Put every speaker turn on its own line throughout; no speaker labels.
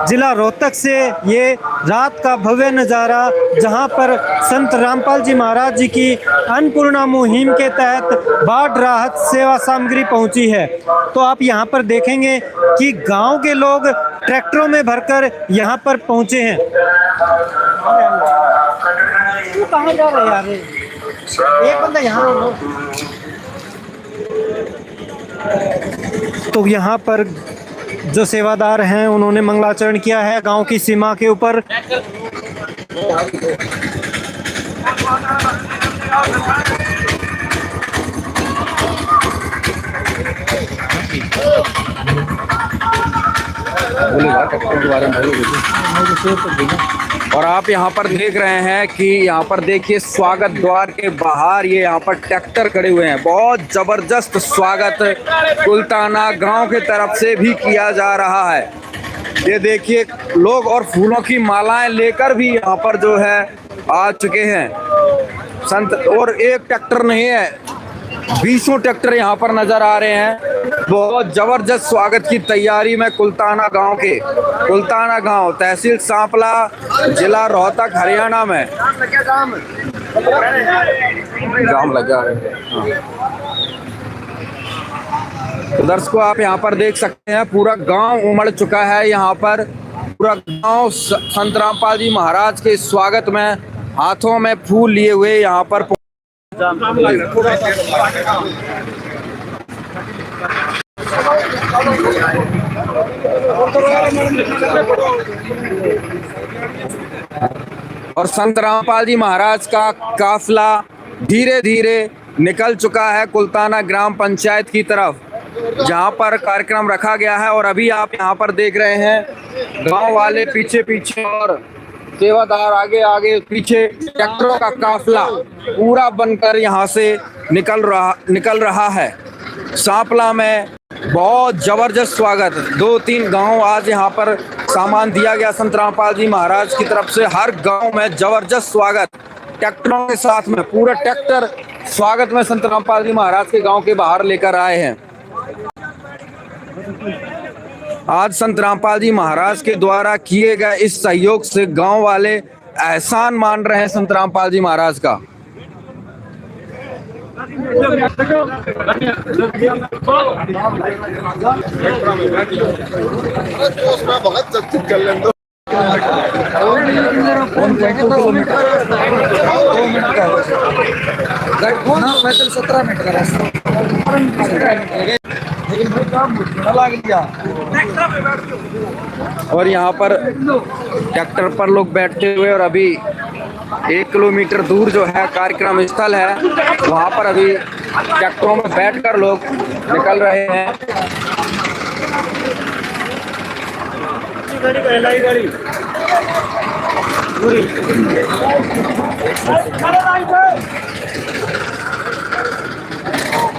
जिला रोहतक से ये रात का भव्य नज़ारा, जहां पर संत रामपाल जी महाराज जी की अन्नपूर्णा मुहिम के तहत बाढ़ राहत सेवा सामग्री पहुंची है। तो आप यहां पर देखेंगे कि गांव के लोग ट्रैक्टरों में भरकर यहां पर पहुंचे हैं। तू कहाँ जा रहा है यार? एक बंदा यहाँ। तो यहाँ पर जो सेवादार हैं उन्होंने मंगलाचरण किया है गांव की सीमा के ऊपर।
और आप यहाँ पर देख रहे हैं कि यहाँ पर देखिए स्वागत द्वार के बाहर ये यहाँ पर ट्रैक्टर खड़े हुए हैं। बहुत जबरदस्त स्वागत कुलताना गांव की तरफ से भी किया जा रहा है। ये देखिए लोग और फूलों की मालाएं लेकर भी यहाँ पर जो है आ चुके हैं संत। और एक ट्रैक्टर नहीं है, 20 ट्रैक्टर यहाँ पर नजर आ रहे हैं। बहुत जबरदस्त स्वागत की तैयारी में कुलताना गांव तहसील सांपला जिला रोहतक हरियाणा में जाम लगा है। तो दर्शकों आप यहाँ पर देख सकते हैं पूरा गांव उमड़ चुका है। यहाँ पर पूरा गांव संत रामपाल जी महाराज के स्वागत में हाथों में फूल लिए हुए यहाँ पर और संत रामपाल जी महाराज का काफिला धीरे धीरे निकल चुका है कुलताना ग्राम पंचायत की तरफ, जहां पर कार्यक्रम रखा गया है। और अभी आप यहां पर देख रहे हैं गांव वाले पीछे पीछे और सेवादार आगे आगे पीछे ट्रैक्टरों का काफिला पूरा बनकर यहां से निकल रहा है। सांपला में बहुत जबरदस्त स्वागत, 2-3 गांव आज यहां पर सामान दिया गया संत रामपाल जी महाराज की तरफ से। हर गांव में जबरदस्त स्वागत ट्रैक्टरों के साथ में, पूरा ट्रैक्टर स्वागत में संत रामपाल जी महाराज के गांव के बाहर लेकर आए हैं। आज संत रामपाल जी महाराज के द्वारा किए गए इस सहयोग से गांव वाले एहसान मान रहे हैं संत रामपाल जी महाराज का। और यहाँ पर ट्रैक्टर पर लोग बैठते हुए, और अभी 1 किलोमीटर दूर जो है कार्यक्रम स्थल है, वहाँ पर अभी ट्रैक्टरों में बैठकर लोग निकल रहे हैं।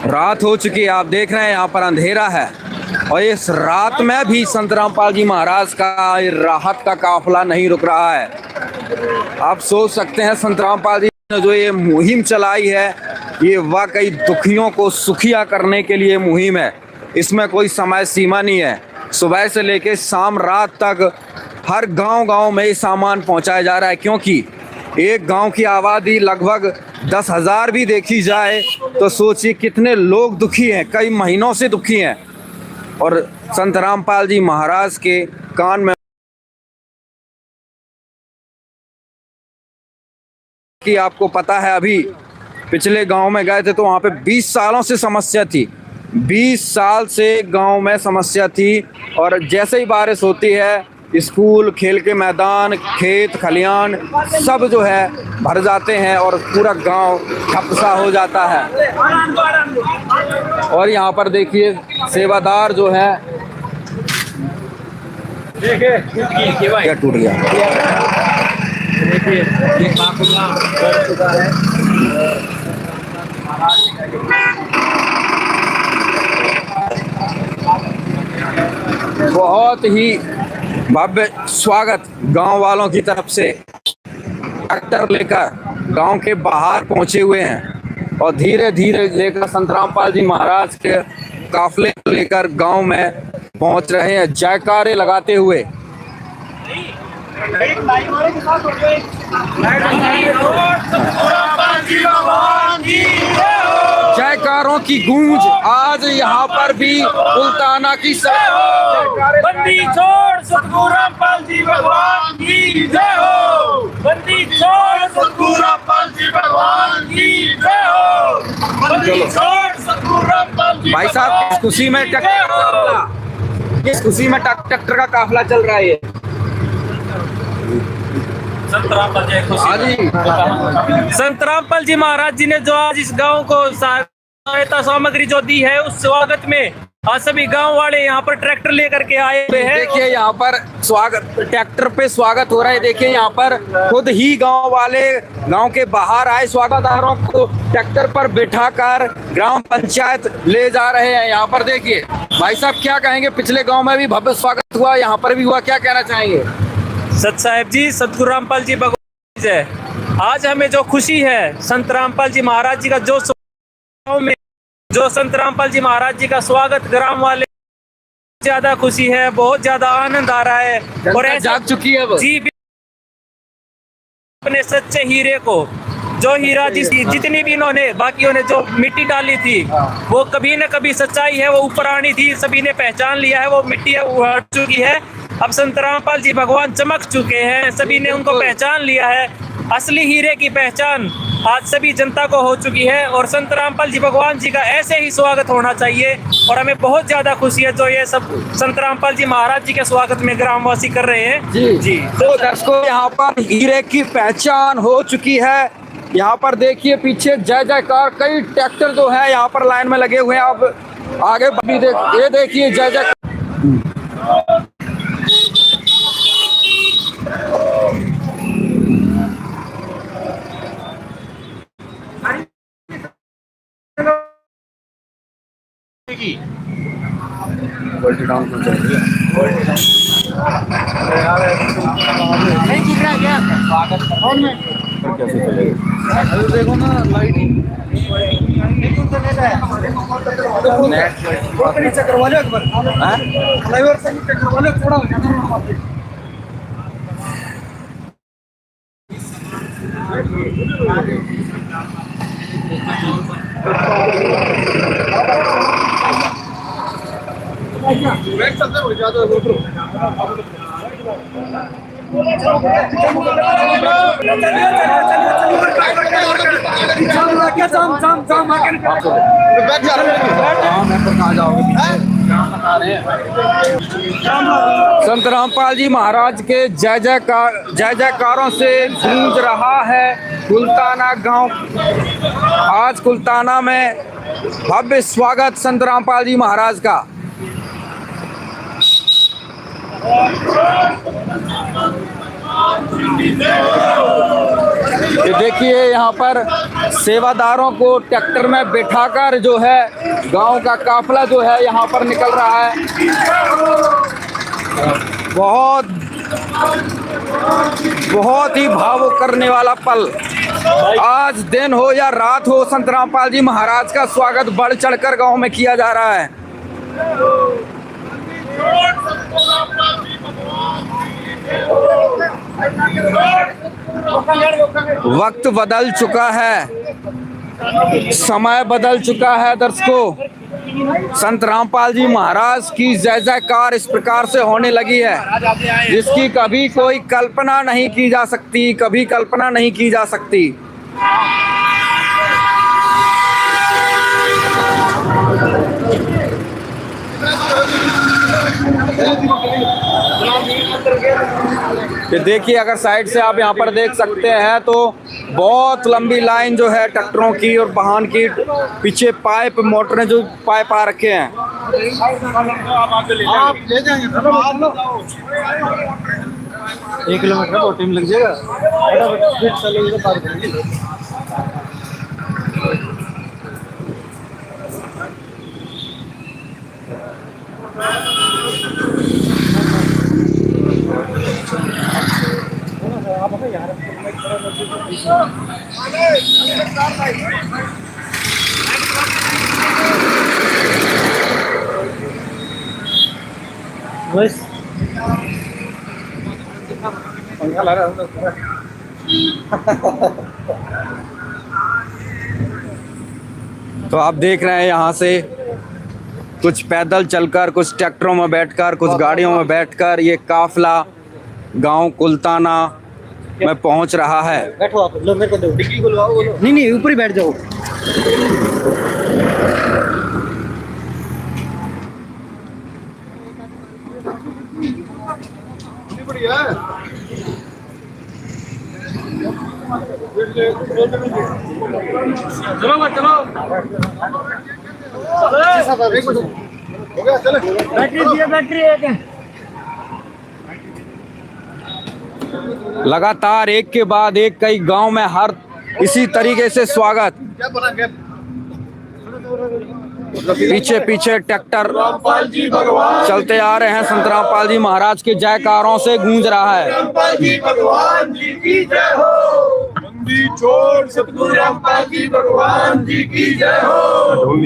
रात हो चुकी है, आप देख रहे हैं यहाँ पर अंधेरा है, और इस रात में भी संत रामपाल जी महाराज का राहत का काफिला नहीं रुक रहा है। आप सोच सकते हैं संत रामपाल जी ने जो ये मुहिम चलाई है, ये वाकई दुखियों को सुखिया करने के लिए मुहिम है। इसमें कोई समय सीमा नहीं है। सुबह से लेकर शाम रात तक हर गांव में ये सामान पहुंचाया जा रहा है, क्योंकि एक गांव की आबादी लगभग 10,000 भी देखी जाए तो सोचिए कितने लोग दुखी हैं, कई महीनों से दुखी हैं। और संत रामपाल जी महाराज के कान में कि आपको पता है, अभी पिछले गांव में गए थे तो वहाँ पे 20 सालों से समस्या थी, 20 साल से गांव में समस्या थी। और जैसे ही बारिश होती है, स्कूल, खेल के मैदान, खेत खलियान सब जो है भर जाते हैं और पूरा गांव ठप्पा हो जाता है। और यहाँ पर देखिए सेवादार जो है, क्या टूट गया, बहुत ही भव्य स्वागत गांव वालों की तरफ से ट्रैक्टर लेकर गांव के बाहर पहुंचे हुए हैं, और धीरे धीरे लेकर संत रामपाल जी महाराज के काफिले लेकर गांव में पहुंच रहे हैं, जयकारे लगाते हुए। जयकारों की गूंज आज यहाँ पर भी कुल्ताना की
बंदी छोड़ सतगुरु रामपाल जी भगवान की जय हो। बंदी छोड़ सतगुरु रामपाल जी भगवान की जय हो। बंदी छोड़ सतगुरु रामपाल जी
भाई साहब किस खुशी में ट्रैक्टर का काफिला चल रहा है ये?
संत रामपाल जी
हाँ जी,
संत रामपाल जी महाराज जी ने जो आज इस गांव को सहायता सामग्री जो दी है, उस स्वागत में आज सभी गांव वाले यहाँ पर ट्रैक्टर लेकर के आए हुए हैं।
देखिए यहाँ पर स्वागत, ट्रैक्टर पे स्वागत हो रहा है। देखिए यहाँ पर खुद ही गांव वाले गांव के बाहर आए स्वागतदारों को ट्रैक्टर पर बिठाकर ग्राम पंचायत ले जा रहे हैं। यहाँ पर देखिए भाई साहब क्या कहेंगे, पिछले गांव में भी भव्य स्वागत हुआ, यहाँ पर भी हुआ, क्या कहना चाहेंगे?
सत साहेब जी, सतगुरु रामपाल जी भगवान जय। आज हमें जो खुशी है संत रामपाल जी महाराज जी का जो संत रामपाल जी महाराज जी का स्वागत ग्राम वाले ज्यादा खुशी है, बहुत ज्यादा आनंद आ रहा है। और ऐसा
जाग चुकी है अब।
जी, अपने सच्चे हीरे को, जो हीरा जितनी भी इन्होंने बाकियों ने जो मिट्टी डाली थी, वो कभी न कभी सच्चाई है वो ऊपर आनी थी, सभी ने पहचान लिया है, वो मिट्टी हट चुकी है। अब संत रामपाल जी भगवान चमक चुके हैं, सभी ने उनको पहचान लिया है। असली हीरे की पहचान आज सभी जनता को हो चुकी है और संत रामपाल जी भगवान जी का ऐसे ही स्वागत होना चाहिए। और हमें बहुत ज्यादा खुशी है जो ये सब संत रामपाल जी महाराज जी के स्वागत में ग्रामवासी कर रहे हैं।
जी तो दर्शकों, यहाँ पर हीरे की पहचान हो चुकी है। यहाँ पर देखिए पीछे जय जयकार, कई ट्रैक्टर जो है यहाँ पर लाइन में लगे हुए हैं। अब आगे भी ये देखिए जय जय।
नहीं दिख रहा क्या? फोन में
कैसे चलेगा?
देखो ना लाइटिंग नीचे करवा लो एक बार, ड्राइवर से नीचे करवा लो थोड़ा।
संत रामपाल जी महाराज के जय जयकारों से गूंज रहा है कुल्ताना गांव। आज कुल्ताना में भव्य स्वागत संत रामपाल जी महाराज का। ये देखिए यहाँ पर सेवादारों को ट्रैक्टर में बिठाकर जो है गांव का काफिला जो है यहाँ पर निकल रहा है। बहुत ही भावुक करने वाला पल। आज दिन हो या रात हो, संत रामपाल जी महाराज का स्वागत बढ़ चढ़कर गांव में किया जा रहा है। वक्त बदल चुका है, समय बदल चुका है दर्शकों। संत रामपाल जी महाराज की जय जयकार इस प्रकार से होने लगी है जिसकी कभी कोई कल्पना नहीं की जा सकती, कभी कल्पना नहीं की जा सकती। ये देखिए, अगर साइड से आप यहाँ पर देख सकते हैं तो बहुत लंबी लाइन जो है ट्रैक्टरों की और वाहन की। पीछे पाइप, मोटर जो पाइप आ रखे हैं।
आप ले जाएंगे 1 किलोमीटर बहुत टाइम लग जाएगा, फटाफट स्पीड चलेगी तो पार करेंगे। बस पंखा ला रहा हूँ।
तो आप देख रहे हैं यहाँ से कुछ पैदल चलकर, कुछ ट्रैक्टरों में बैठकर, कुछ गाड़ियों में बैठकर ये काफिला गांव कुल्ताना में पहुंच रहा है।
बैठो आप, लो मेरे को दो, डिग्गी खुलवाओ बोलो। नहीं ऊपर ही बैठ जाओ।
लगातार एक के बाद एक कई गांव में हर इसी तरीके से स्वागत। पीछे पीछे ट्रैक्टर चलते आ रहे हैं। संत रामपाल जी महाराज के जयकारों से गूंज रहा है।
भगवान जी की जय हो। बंदी छोड़ सतगुरु रामपाल जी भगवान जी की जय हो।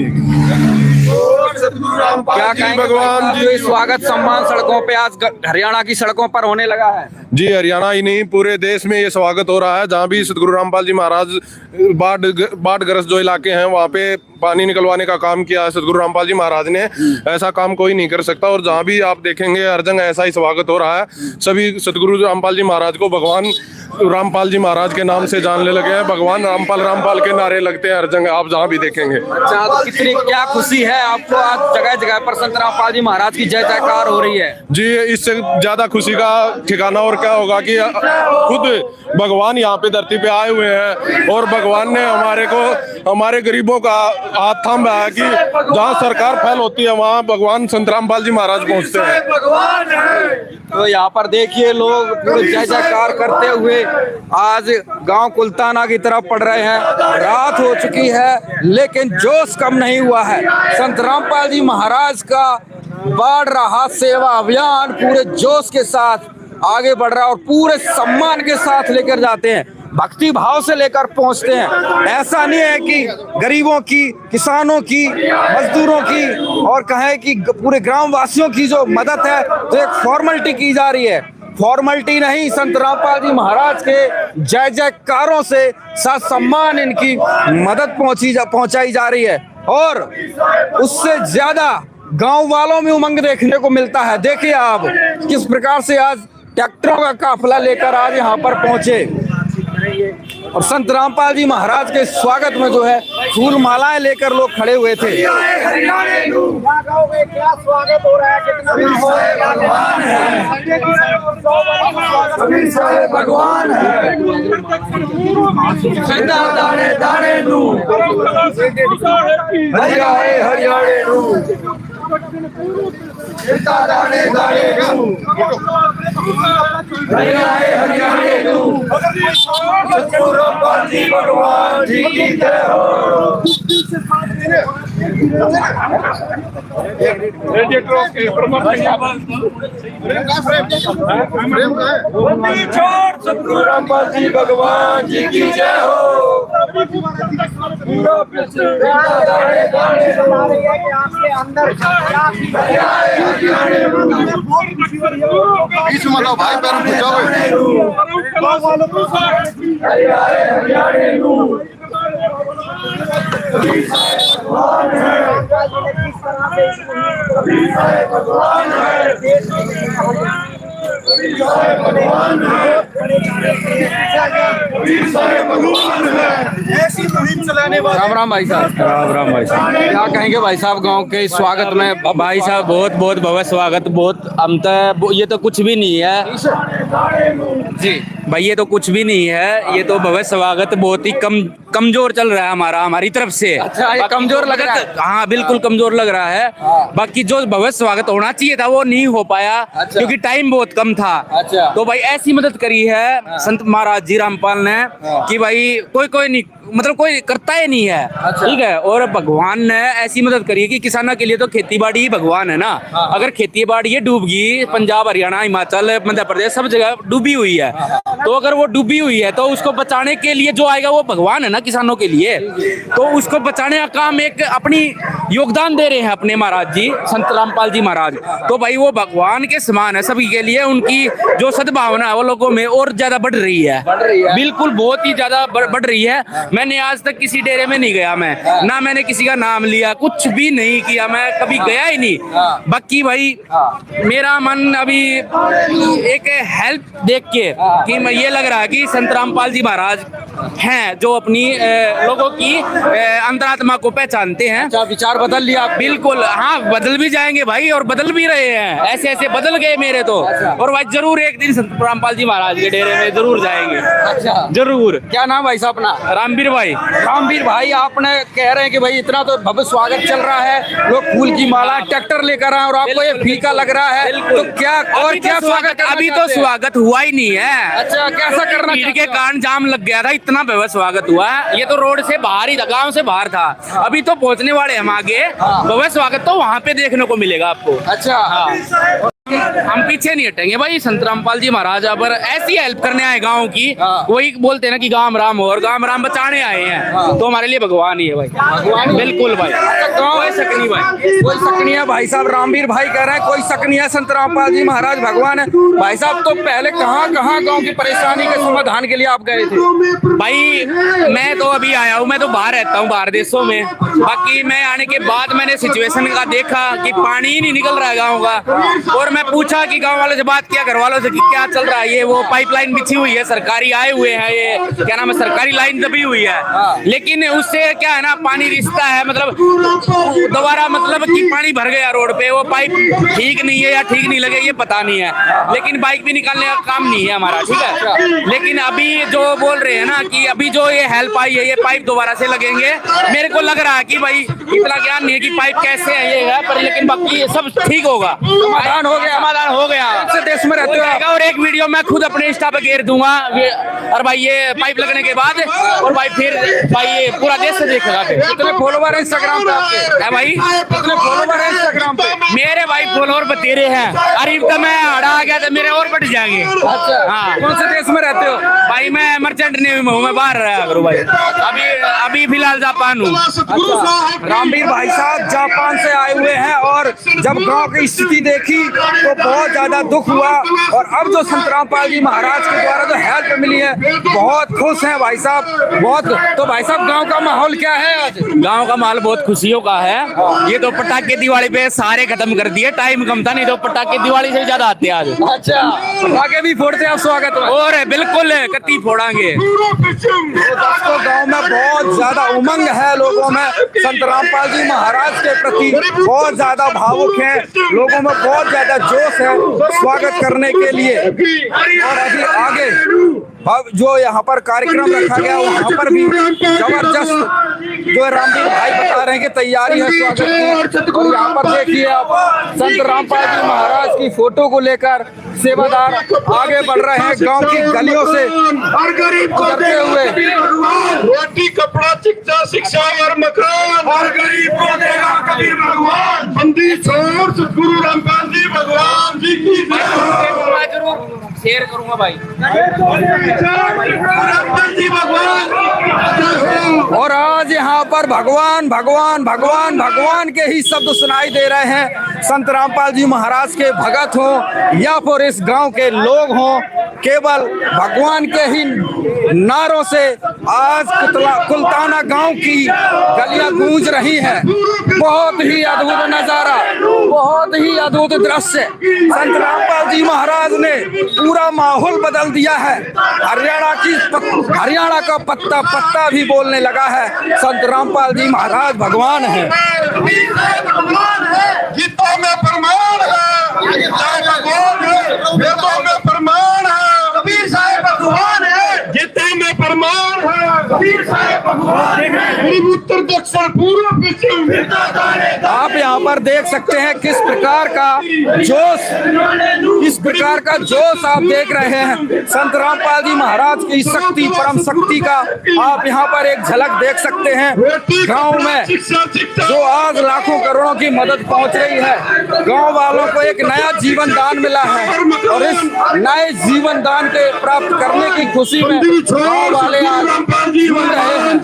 क्या कहेंगे भगवान जी? स्वागत सम्मान सड़कों पे आज हरियाणा की सड़कों पर होने लगा है।
जी, हरियाणा ही नहीं पूरे देश में ये स्वागत हो रहा है। जहाँ भी सतगुरु रामपाल जी महाराज बाढ़ ग्रस्त जो इलाके हैं वहाँ पे पानी निकलवाने का काम किया है सतगुरु रामपाल जी महाराज ने। ऐसा काम कोई नहीं कर सकता और जहाँ भी आप देखेंगे हर जगह ऐसा ही स्वागत हो रहा है। सभी सतगुरु रामपाल जी महाराज को भगवान रामपाल जी महाराज के नाम से जानने लगे हैं। भगवान रामपाल के नारे लगते हैं हर जगह, आप जहाँ भी देखेंगे।
अच्छा, तो कितनी क्या खुशी है आपको आज जगह जगह पर संत रामपाल जी महाराज की जय जयकार हो रही है?
जी, इससे ज्यादा खुशी का ठिकाना और क्या होगा कि खुद भगवान यहाँ पे धरती पे आए हुए हैं और भगवान ने हमारे गरीबों का हाथ थामा है कि जहाँ सरकार फैल होती है वहाँ भगवान संत रामपाल जी महाराज पहुँचते हैं।
तो यहाँ पर देखिए लोग पूरे जय जयकार करते हुए आज गांव कुल्ताना की तरफ पड़ रहे हैं। रात हो चुकी है लेकिन जोश कम नहीं हुआ है। संत रामपाल जी महाराज का बाढ़ राहत सेवा अभियान पूरे जोश के साथ आगे बढ़ रहा है और पूरे सम्मान के साथ लेकर जाते हैं, भक्ति भाव से लेकर पहुंचते हैं। ऐसा नहीं है कि गरीबों की, किसानों की, मजदूरों की और कहें कि पूरे ग्राम वासियों की जो मदद है तो एक फॉर्मेलिटी की जा रही है। फॉर्मेलिटी नहीं, संत रामपाल जी महाराज के जय जयकारों से साथ सम्मान इनकी मदद पहुंचाई जा रही है और उससे ज्यादा गांव वालों में उमंग देखने को मिलता है। देखिए आप किस प्रकार से आज ट्रैक्टरों का काफिला लेकर आज यहाँ पर पहुंचे और संत रामपाल जी महाराज के स्वागत में जो है फूल मालाएं लेकर लोग खड़े हुए थे।
क्या स्वागत हो रहा है, कितना भगवान है। दाने दाने हरियाणे दाने दाने सतगुरु रामपाल जी भगवान जी की जय हो। सतगुरु रामपाल जी भगवान जी की जय हो। भाई
राम राम भाई साहब।
राम भाई साहब।
क्या कहेंगे भाई साहब गांव के स्वागत में?
भाई साहब बहुत बहुत भव्य स्वागत, बहुत ये तो कुछ भी नहीं है
जी
भाई, ये तो कुछ भी नहीं है। ये तो भव्य स्वागत बहुत ही कमजोर चल रहा है हमारी तरफ से।
अच्छा, ये कमजोर लग रहा है?
हाँ बिल्कुल कमजोर लग रहा है। बाकी जो भव्य स्वागत होना चाहिए था वो नहीं हो पाया।
अच्छा।
क्योंकि टाइम बहुत कम था।
अच्छा।
तो भाई ऐसी मदद करी है संत महाराज जी रामपाल ने कि भाई कोई नहीं, मतलब कोई करता ही नहीं है।
अच्छा।
ठीक है, और भगवान ने ऐसी मदद करी है कि किसानों के लिए तो खेती बाड़ी ही भगवान है ना। अगर खेती बाड़ी ये डूब गई, पंजाब हरियाणा हिमाचल मध्य प्रदेश सब जगह डूबी हुई है, तो अगर वो डूबी हुई है तो उसको बचाने के लिए जो आएगा वो भगवान है ना किसानों के लिए। तो उसको बचाने का काम एक अपनी योगदान दे रहे हैं अपने महाराज जी, संत रामपाल जी महाराज, तो भाई वो भगवान के समान है सभी के लिए। उनकी जो सद्भावना है वो लोगों में और ज्यादा बढ़ रही है, बिल्कुल बहुत ही ज्यादा बढ़ रही है। मैंने आज तक किसी डेरे में नहीं गया, मैं ना मैंने किसी का नाम लिया, कुछ भी नहीं किया, मैं कभी गया ही नहीं। बाकी भाई मेरा मन अभी एक हेल्प देख के कि मैं ये लग रहा है कि संत रामपाल जी महाराज हैं जो अपनी लोगों की अंतरात्मा को पहचानते हैं।
विचार बदल लिया आप?
बिल्कुल, हाँ बदल भी जाएंगे भाई, और बदल भी रहे हैं, ऐसे ऐसे बदल गए मेरे तो। और भाई जरूर एक दिन संत रामपाल जी महाराज के डेरे में जरूर जाएंगे।
अच्छा,
जरूर।
क्या नाम भाई साहब अपना?
रामवीर भाई।
रामवीर भाई, आपने कह रहे हैं कि भाई इतना तो भव्य स्वागत चल रहा है, लोग फूल की माला ट्रैक्टर लेकर आए और आपको ये फीका लग रहा है, तो क्या और क्या स्वागत?
अभी तो स्वागत हुआ ही नहीं है।
अच्छा, कैसा करना?
भीड़ के कारण जाम लग गया था, इतना भव्य स्वागत हुआ है। ये तो रोड से बाहर ही था, गांव से बाहर था, अभी तो पहुंचने वाले हम आगे। भव्य स्वागत तो वहाँ पे देखने को मिलेगा आपको।
अच्छा,
हाँ, हम पीछे नहीं हटेंगे भाई। संत रामपाल जी महाराज अगर ऐसी हेल्प करने आए गांव की, वही बोलते हैं ना कि गांव राम हो, और गांव राम बचाने आए हैं, तो हमारे लिए भगवान ही है भाई, भगवान। बिल्कुल भाई, कोई शक नहीं भाई,
कोई शक नहीं है भाई साहब। रामवीर भाई कह रहे हैं कोई शक नहीं है, संत रामपाल जी महाराज भगवान है। भाई साहब, तो पहले कहाँ कहाँ गाँव की परेशानी के समाधान के लिए आप गए थे?
भाई मैं तो अभी आया हूँ, मैं तो बाहर रहता हूँ, बाहर देशों में। बाकी मैं आने के बाद मैंने सिचुएशन का देखा कि पानी ही नहीं निकल रहा है गाँव का, और मैं पूछा कि गांव वालों से बात किया, घर वालों से कि क्या चल रहा है। ये वो पाइपलाइन बिछी हुई है, सरकारी आए हुए हैं, ये क्या नाम है, सरकारी लाइन दबी हुई है, लेकिन उससे क्या है ना, पानी रिश्ता है, मतलब दोबारा मतलब कि पानी भर गया रोड पे, वो पाइप ठीक नहीं है या ठीक नहीं लगे ये पता नहीं है, लेकिन बाइक भी निकालने का काम नहीं है हमारा, ठीक है। लेकिन अभी जो बोल रहे हैं ना कि अभी जो ये हेल्प आई है, ये पाइप दोबारा से लगेंगे, मेरे को लग रहा है कि भाई इतना ज्ञान नहीं है कि पाइप कैसे है ये है, पर लेकिन बाकी ये सब ठीक होगा,
समाधान हो गया,
समाधान हो गया।
देश में रहते हो,
और एक वीडियो मैं खुद अपने इंस्टा पे घेर दूंगा, और भाई ये पाइप लगने के बाद, और भाई फिर भाई ये पूरा देश से देखेगा।
कितने फॉलोवर है इंस्टाग्राम पे आपके?
है भाई,
कितने फॉलोवर है इंस्टाग्राम पे?
मेरे भाई फॉलोवर बतेरे हैं, अरे तो मैं हड़ा आ गया तो मेरे और बढ़ जाएंगे।
अच्छा,
हाँ।
कौन से देश में रहते हो?
भाई मैं मर्चेंट नेवी में हूँ, मैं बाहर रहा करूँ भाई, अभी फिलहाल जापान हूँ।
अच्छा, रामवीर भाई साहब जापान से आए हुए हैं, और जब गांव की स्थिति देखी तो बहुत ज्यादा दुख हुआ, और अब जो संत रामपाल जी महाराज के द्वारा जो हेल्प मिली है, बहुत खुश हैं भाई साहब, बहुत। तो भाई साहब, गांव का माहौल क्या है आज?
गांव का माहौल बहुत खुशियों का है। ये तो पटाखे दिवाली पे सारे खत्म कर दिए, टाइम कम था, नहीं तो पटाखे दिवाली से ज्यादा आते हैं आज।
अच्छा, पटाखे भी फोड़ते हैं आप स्वागत में?
और बिल्कुल कत्ती फोड़ांगे।
दोस्तों, गांव में बहुत ज्यादा उमंग है लोगों में, संत रामपाल जी महाराज के प्रति बहुत ज्यादा भावुक है, लोगों में बहुत ज्यादा जोश है स्वागत करने के लिए। और अभी आगे जो यहाँ पर कार्यक्रम रखा गया, वहाँ पर भी जबरदस्त जो रामवीर भाई बता रहे हैं कि तैयारी है स्वागत की। और यहाँ पर देखिए आप, संत रामपाल जी महाराज की फोटो को लेकर सेवादार आगे बढ़ रहे हैं गांव की गलियों से गुजरते हुए।
रोटी, कपड़ा, शिक्षा, शिक्षा और मकान, हर गरीब को देगा कबीर भगवान। बंदी छोड़ सतगुरु रामपाल जी भगवान जी की
शेयर करूंगा भाई।
और आज यहाँ पर भगवान भगवान भगवान भगवान के ही शब्द सुनाई दे रहे हैं। संत रामपाल जी महाराज के भगत हों या फिर इस गांव के लोग हों, केवल भगवान के ही नारों से आज कुलताना गांव की गलियां गूंज रही हैं। बहुत ही अद्भुत नजारा, बहुत ही अद्भुत दृश्य। संत रामपाल जी महाराज ने पूरा माहौल बदल दिया है। हरियाणा का पत्ता पत्ता भी बोलने लगा है। संत रामपाल जी महाराज भगवान है।
गीता में प्रमाण है, वेदों में प्रमाण है, कबीर साहब भगवान है। गीता में प्रमाण है, कबीर साहब भगवान है। उत्तर दक्षिण पूर्व पश्चिम,
आप यहाँ पर देख सकते हैं किस प्रकार का जोश, किस प्रकार का जोश आप देख रहे हैं। संत रामपाल जी महाराज की शक्ति, परम शक्ति का आप यहाँ पर एक झलक देख सकते हैं। गांव में जो आज लाखों करोड़ों की मदद पहुंच रही है, गांव वालों को एक नया जीवन दान मिला है, और इस नए जीवन दान के प्राप्त करने की खुशी में गांव वाले आज झूम रहे हैं।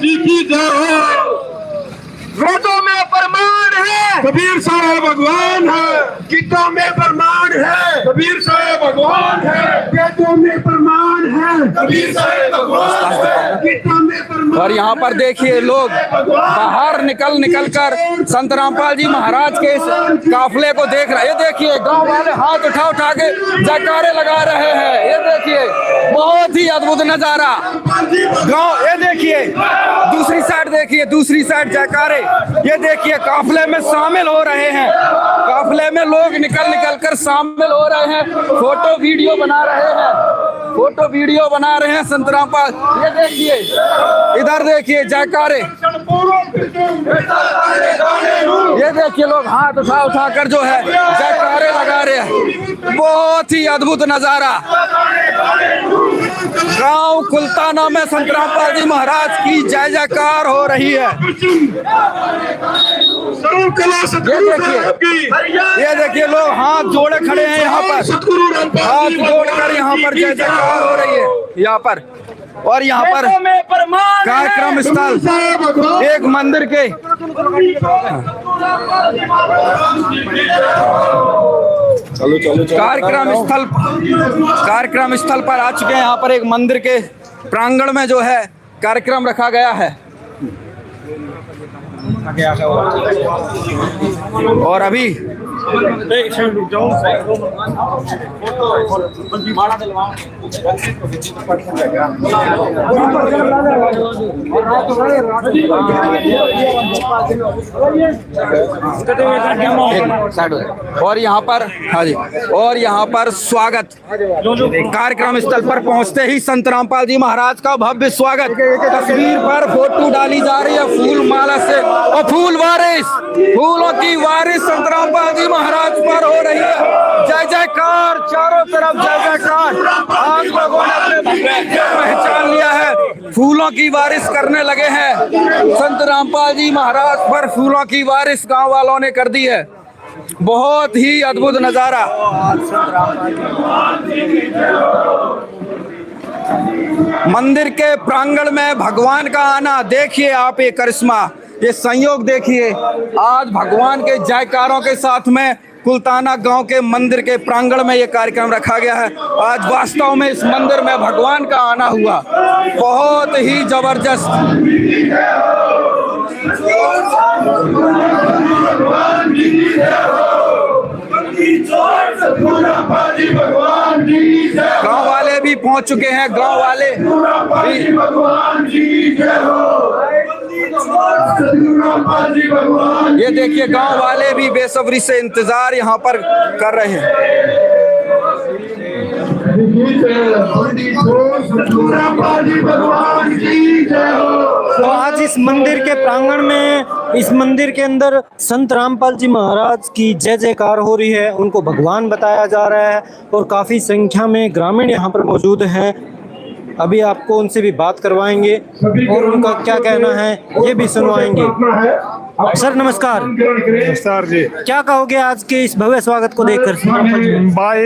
वेदों में प्रमाण है, कबीर साहब भगवान है, गीता में प्रमाण है, कबीर साहब भगवान है, वेदों में प्रमाण है, कबीर साहब भगवान है, गीता में प्रमाण।
और यहाँ पर देखिए लोग बाहर निकल कर संत रामपाल जी महाराज के इस काफले को देख रहे हैं। ये देखिए गांव वाले हाथ उठा के जयकारे लगा रहे हैं। ये देखिए बहुत ही अद्भुत नजारा गांव। ये देखिए दूसरी साइड, देखिए दूसरी साइड जयकारे। ये देखिए काफले में शामिल हो रहे हैं, काफले में लोग निकल कर शामिल हो रहे हैं, फोटो वीडियो बना रहे हैं, फोटो वीडियो बना रहे हैं संत रामपाल। ये देखिए इधर देखिए जयकारे। ये देखिए लोग हाथ उठा कर जो है जयकारे लगा रहे हैं। बहुत ही अद्भुत नजारा गांव कुलताना में संत रामपाल जी महाराज की जय जयकार हो रही है। ये देखिए लोग हाथ जोड़े खड़े हैं यहाँ पर, हाथ जोड़कर यहाँ पर जय जयकार हो रही है यहाँ पर। और यहाँ पर कार्यक्रम स्थल एक मंदिर के कार्यक्रम स्थल पर आ चुके हैं। यहाँ पर एक मंदिर के प्रांगण में जो है कार्यक्रम रखा गया है। और अभी और यहाँ पर, हाँ जी, और यहाँ पर स्वागत कार्यक्रम स्थल पर पहुँचते ही संत रामपाल जी महाराज का भव्य स्वागत। तस्वीर पर फोटो डाली जा रही है फूल माला से, और फूल वारिस, फूलों की वारिस संत रामपाल जी महाराज पर हो रही है। जय जयकार, चारों तरफ जय जयकार। आज लोगों ने अपने पहचान लिया है, फूलों की वारिस करने लगे हैं। संत रामपाल जी महाराज पर फूलों की वारिस गांव वालों ने कर दी है। बहुत ही अद्भुत नजारा। मंदिर के प्रांगण में भगवान का आना, देखिए आप ये करिश्मा, ये संयोग देखिए। आज भगवान के जयकारों के साथ में कुलताना गांव के मंदिर के प्रांगण में ये कार्यक्रम रखा गया है। आज वास्तव में इस मंदिर में भगवान का आना हुआ, बहुत ही जबरदस्त। गांव वाले भी पहुंच चुके हैं, गांव वाले ये देखिए गांव वाले भी बेसब्री से इंतजार यहाँ पर कर रहे हैं।
तो आज इस मंदिर के प्रांगण में, इस मंदिर के अंदर संत रामपाल जी महाराज की जय जयकार हो रही है, उनको भगवान बताया जा रहा है और काफ़ी संख्या में ग्रामीण यहाँ पर मौजूद हैं। अभी आपको उनसे भी बात करवाएंगे और उनका क्या कहना है ये भी सुनवाएंगे। सर नमस्कार।
नमस्कार जी।
क्या कहोगे आज के इस भव्य स्वागत को देखकर?
भाई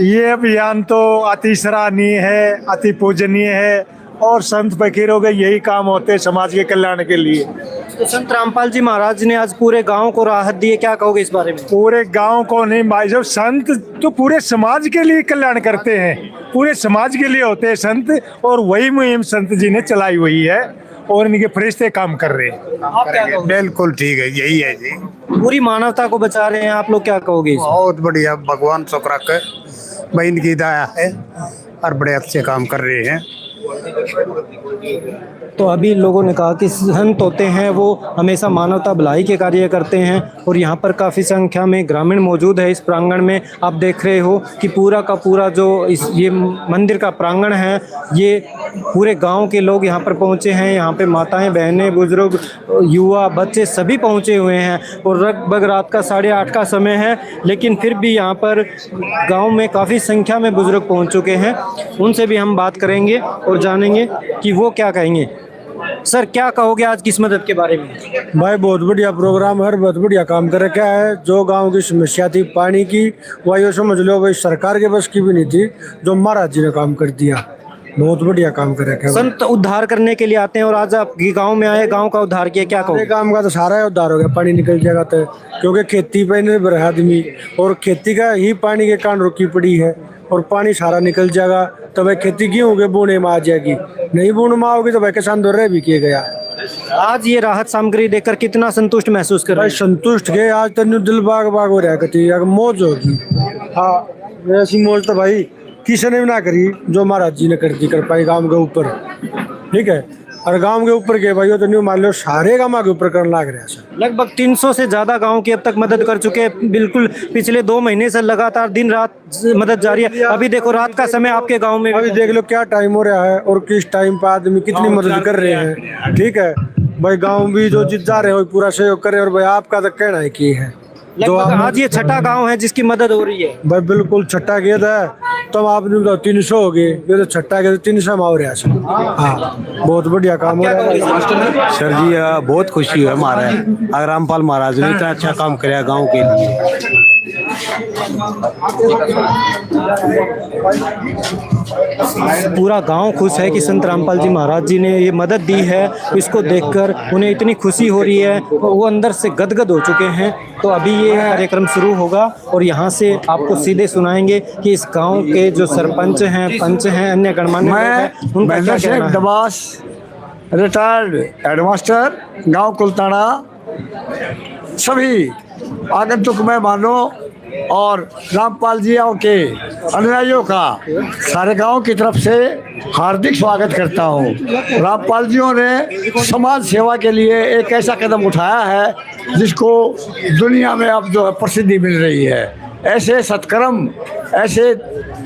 ये अभियान तो अति सराहनीय है, अति पूजनीय है और संत फकीरों के यही काम होते हैं समाज के कल्याण के लिए।
तो संत रामपाल जी महाराज ने आज पूरे गांव को राहत दी है, क्या कहोगे इस बारे में?
पूरे गांव को नहीं भाई साहब, संत तो पूरे समाज के लिए कल्याण करते हैं, पूरे समाज के लिए होते हैं संत, और वही मुहिम संत जी ने चलाई हुई है और इनके फरिश्ते काम कर रहे हैं।
आप क्या कहोगे?
बिल्कुल ठीक है, यही है जी।
पूरी मानवता को बचा रहे हैं आप लोग, क्या कहोगे?
बहुत बढ़िया, भगवान शुक्र है, बहन की दया है और बड़े अच्छे काम कर रहे हैं।
तो अभी लोगों ने कहा कि संत होते हैं वो हमेशा मानवता भलाई के कार्य करते हैं और यहाँ पर काफ़ी संख्या में ग्रामीण मौजूद है। इस प्रांगण में आप देख रहे हो कि पूरा का पूरा जो ये मंदिर का प्रांगण है, ये पूरे गांव के लोग यहाँ पर पहुँचे हैं। यहाँ पे माताएं, बहनें, बुजुर्ग, युवा, बच्चे सभी पहुँचे हुए हैं और लगभग रात का 8:30 का समय है, लेकिन फिर भी यहाँ पर गाँव में काफ़ी संख्या में बुजुर्ग पहुँच चुके हैं। उनसे भी हम बात करेंगे और जानेंगे कि वो क्या कहेंगे। सर क्या कहोगे आज की इस मदद के बारे में?
भाई बहुत बढ़िया प्रोग्राम है, बहुत बढ़िया काम कर रखा है। जो गांव की समस्या थी पानी की, वही समझ लो भाई सरकार के बस की भी नहीं थी, जो महाराज जी ने काम कर दिया।
बहुत बढ़िया काम कर रखे हैं।
संत उद्धार करने के लिए आते हैं और आज आप गांव में आए, गांव का उद्धार किया, क्या
सारे
कहो?
काम का तो सारा उद्धार हो गया, पानी निकल जाएगा तो, क्योंकि खेती पे निर्भर है आदमी और खेती का ही पानी के कारण रुकी पड़ी है और पानी सारा निकल जाएगा तो भाई खेती क्यों होगी, बोने में आ जाएगी, नहीं बोने में आओगी तो भाई किसान दौरे भी किए गया।
आज ये राहत सामग्री देखकर कितना संतुष्ट महसूस कर रहे
भाई
हैं?
संतुष्ट गए, आज तो दिल बाग बाग हो रहा है, कती मौज होगी। हाँ, ऐसी मौज तो भाई किसी ने भी ना करी जो महाराज जी ने कर दी, कर पाई गांव के ऊपर, ठीक है। और गांव के ऊपर के भाई तो नहीं मान लो सारे गांव के ऊपर करने लग रहा है।
लगभग 300 से ज्यादा गांव की अब तक मदद कर चुके हैं। बिल्कुल पिछले 2 महीने से लगातार दिन रात मदद जारी है। अभी देखो रात का समय आपके गांव में
अभी देख लो क्या टाइम हो रहा है और किस टाइम पे आदमी कितनी मदद कर रहे हैं, ठीक है भाई। गांव भी जो जित जा रहे हो पूरा सहयोग करे और भाई आपका तो कहना है कि है जो
लगभग आज ये छठा गांव है जिसकी मदद हो रही है।
भाई बिल्कुल छठा गया था तो आपने बताओ 300 हो गए, ये तो छठा गया 300 में हो रहा है। हाँ, बहुत बढ़िया काम हो रहा है
सर जी। बहुत खुशी है हमारा, अगर रामपाल महाराज ने इतना अच्छा काम किया गांव के लिए।
पूरा गांव खुश है कि संत रामपाल जी महाराज जी ने ये मदद दी है। इसको देखकर उन्हें इतनी खुशी हो रही है, वो अंदर से गदगद हो चुके हैं। तो अभी ये कार्यक्रम शुरू होगा और यहाँ से आपको सीधे सुनाएंगे कि इस गांव के जो सरपंच हैं, पंच हैं, अन्य गणमान्य लोग हैं, उनका क्या कहना है।
दबास रिटायर्ड हेडमास्टर गांव कुलताना, सभी आगंतुक मेहमानों और रामपाल जी के अनुयायियों का सारे गांव की तरफ से हार्दिक स्वागत करता हूं। रामपाल जियों ने समाज सेवा के लिए एक ऐसा कदम उठाया है जिसको दुनिया में अब जो है प्रसिद्धि मिल रही है। ऐसे सत्कर्म, ऐसे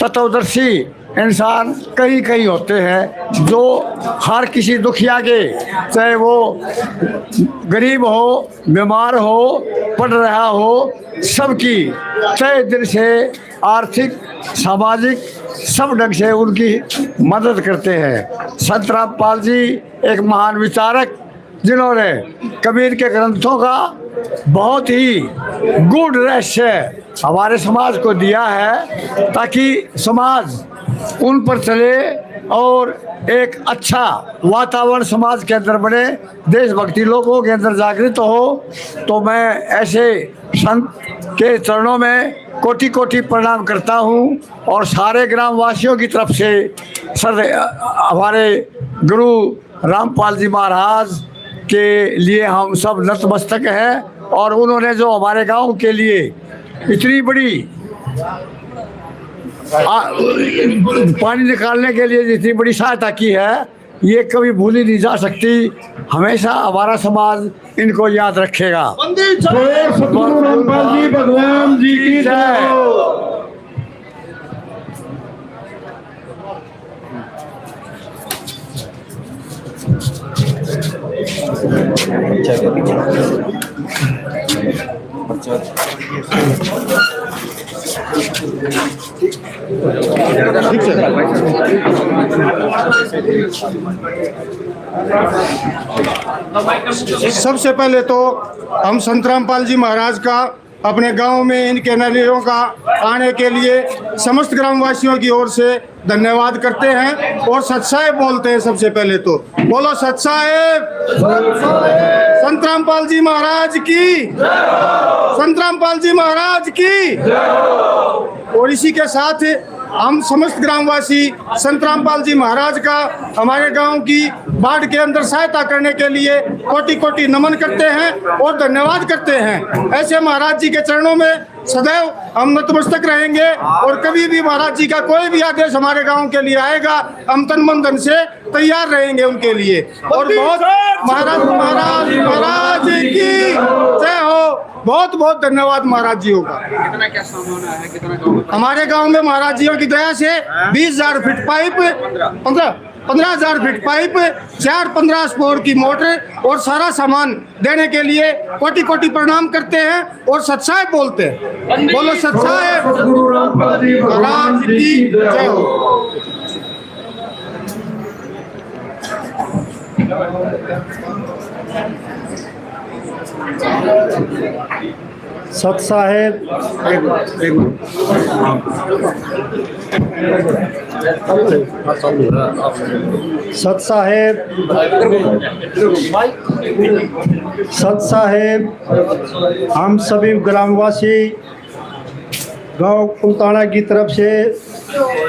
तत्वदर्शी इंसान कहीं कहीं होते हैं जो हर किसी दुखिया के, चाहे वो गरीब हो, बीमार हो, पढ़ रहा हो, सबकी तहे दिल से आर्थिक, सामाजिक सब ढंग से उनकी मदद करते हैं। संत रामपाल जी एक महान विचारक जिन्होंने कबीर के ग्रंथों का बहुत ही गूढ़ रहस्य हमारे समाज को दिया है ताकि समाज उन पर चले और एक अच्छा वातावरण समाज के अंदर बने, देशभक्ति लोगों के अंदर जागृत हो। तो मैं ऐसे संत के चरणों में कोटि कोटि प्रणाम करता हूँ और सारे ग्रामवासियों की तरफ से हमारे गुरु रामपाल जी महाराज के लिए हम सब नतमस्तक हैं और उन्होंने जो हमारे गांव के लिए इतनी बड़ी पानी निकालने के लिए जितनी बड़ी सहायता की है, ये कभी भूली नहीं जा सकती। हमेशा हमारा समाज इनको याद रखेगा। रामपाल जी भगवान जी की जय।
सबसे पहले तो हम संत रामपाल जी महाराज का अपने गांव में इनके नदियों का आने के लिए समस्त ग्रामवासियों की ओर से धन्यवाद करते हैं और सत्साहेब बोलते हैं। सबसे पहले तो बोलो सत्साहेब, संत रामपाल जी महाराज की, संत रामपाल जी महाराज की। और इसी के साथ हम समस्त ग्रामवासी संत रामपाल जी महाराज का हमारे गांव की बाढ़ के अंदर सहायता करने के लिए कोटि कोटि नमन करते हैं और धन्यवाद करते हैं। ऐसे महाराज जी के चरणों में सदैव हम नतमस्तक रहेंगे और कभी भी महाराज जी का कोई भी आदेश हमारे गांव के लिए आएगा, हम तन मन धन से तैयार रहेंगे उनके लिए। और बहुत महाराज की जय हो। बहुत बहुत धन्यवाद महाराज जियों का।
कितना क्या सामान है, कितना
हमारे गांव में महाराज जियों की दया से 20,000 feet pipe, 15,000 feet pipe, 4-15 spore की मोटर और सारा सामान देने के लिए कोटि कोटि प्रणाम करते हैं और सत्साहेब बोलते हैं। बोलो सत्साहेब महाराज की जय हो। सत साहेब सत साहेब सत साहेब हम सभी ग्रामवासी गांव कुलताना की तरफ से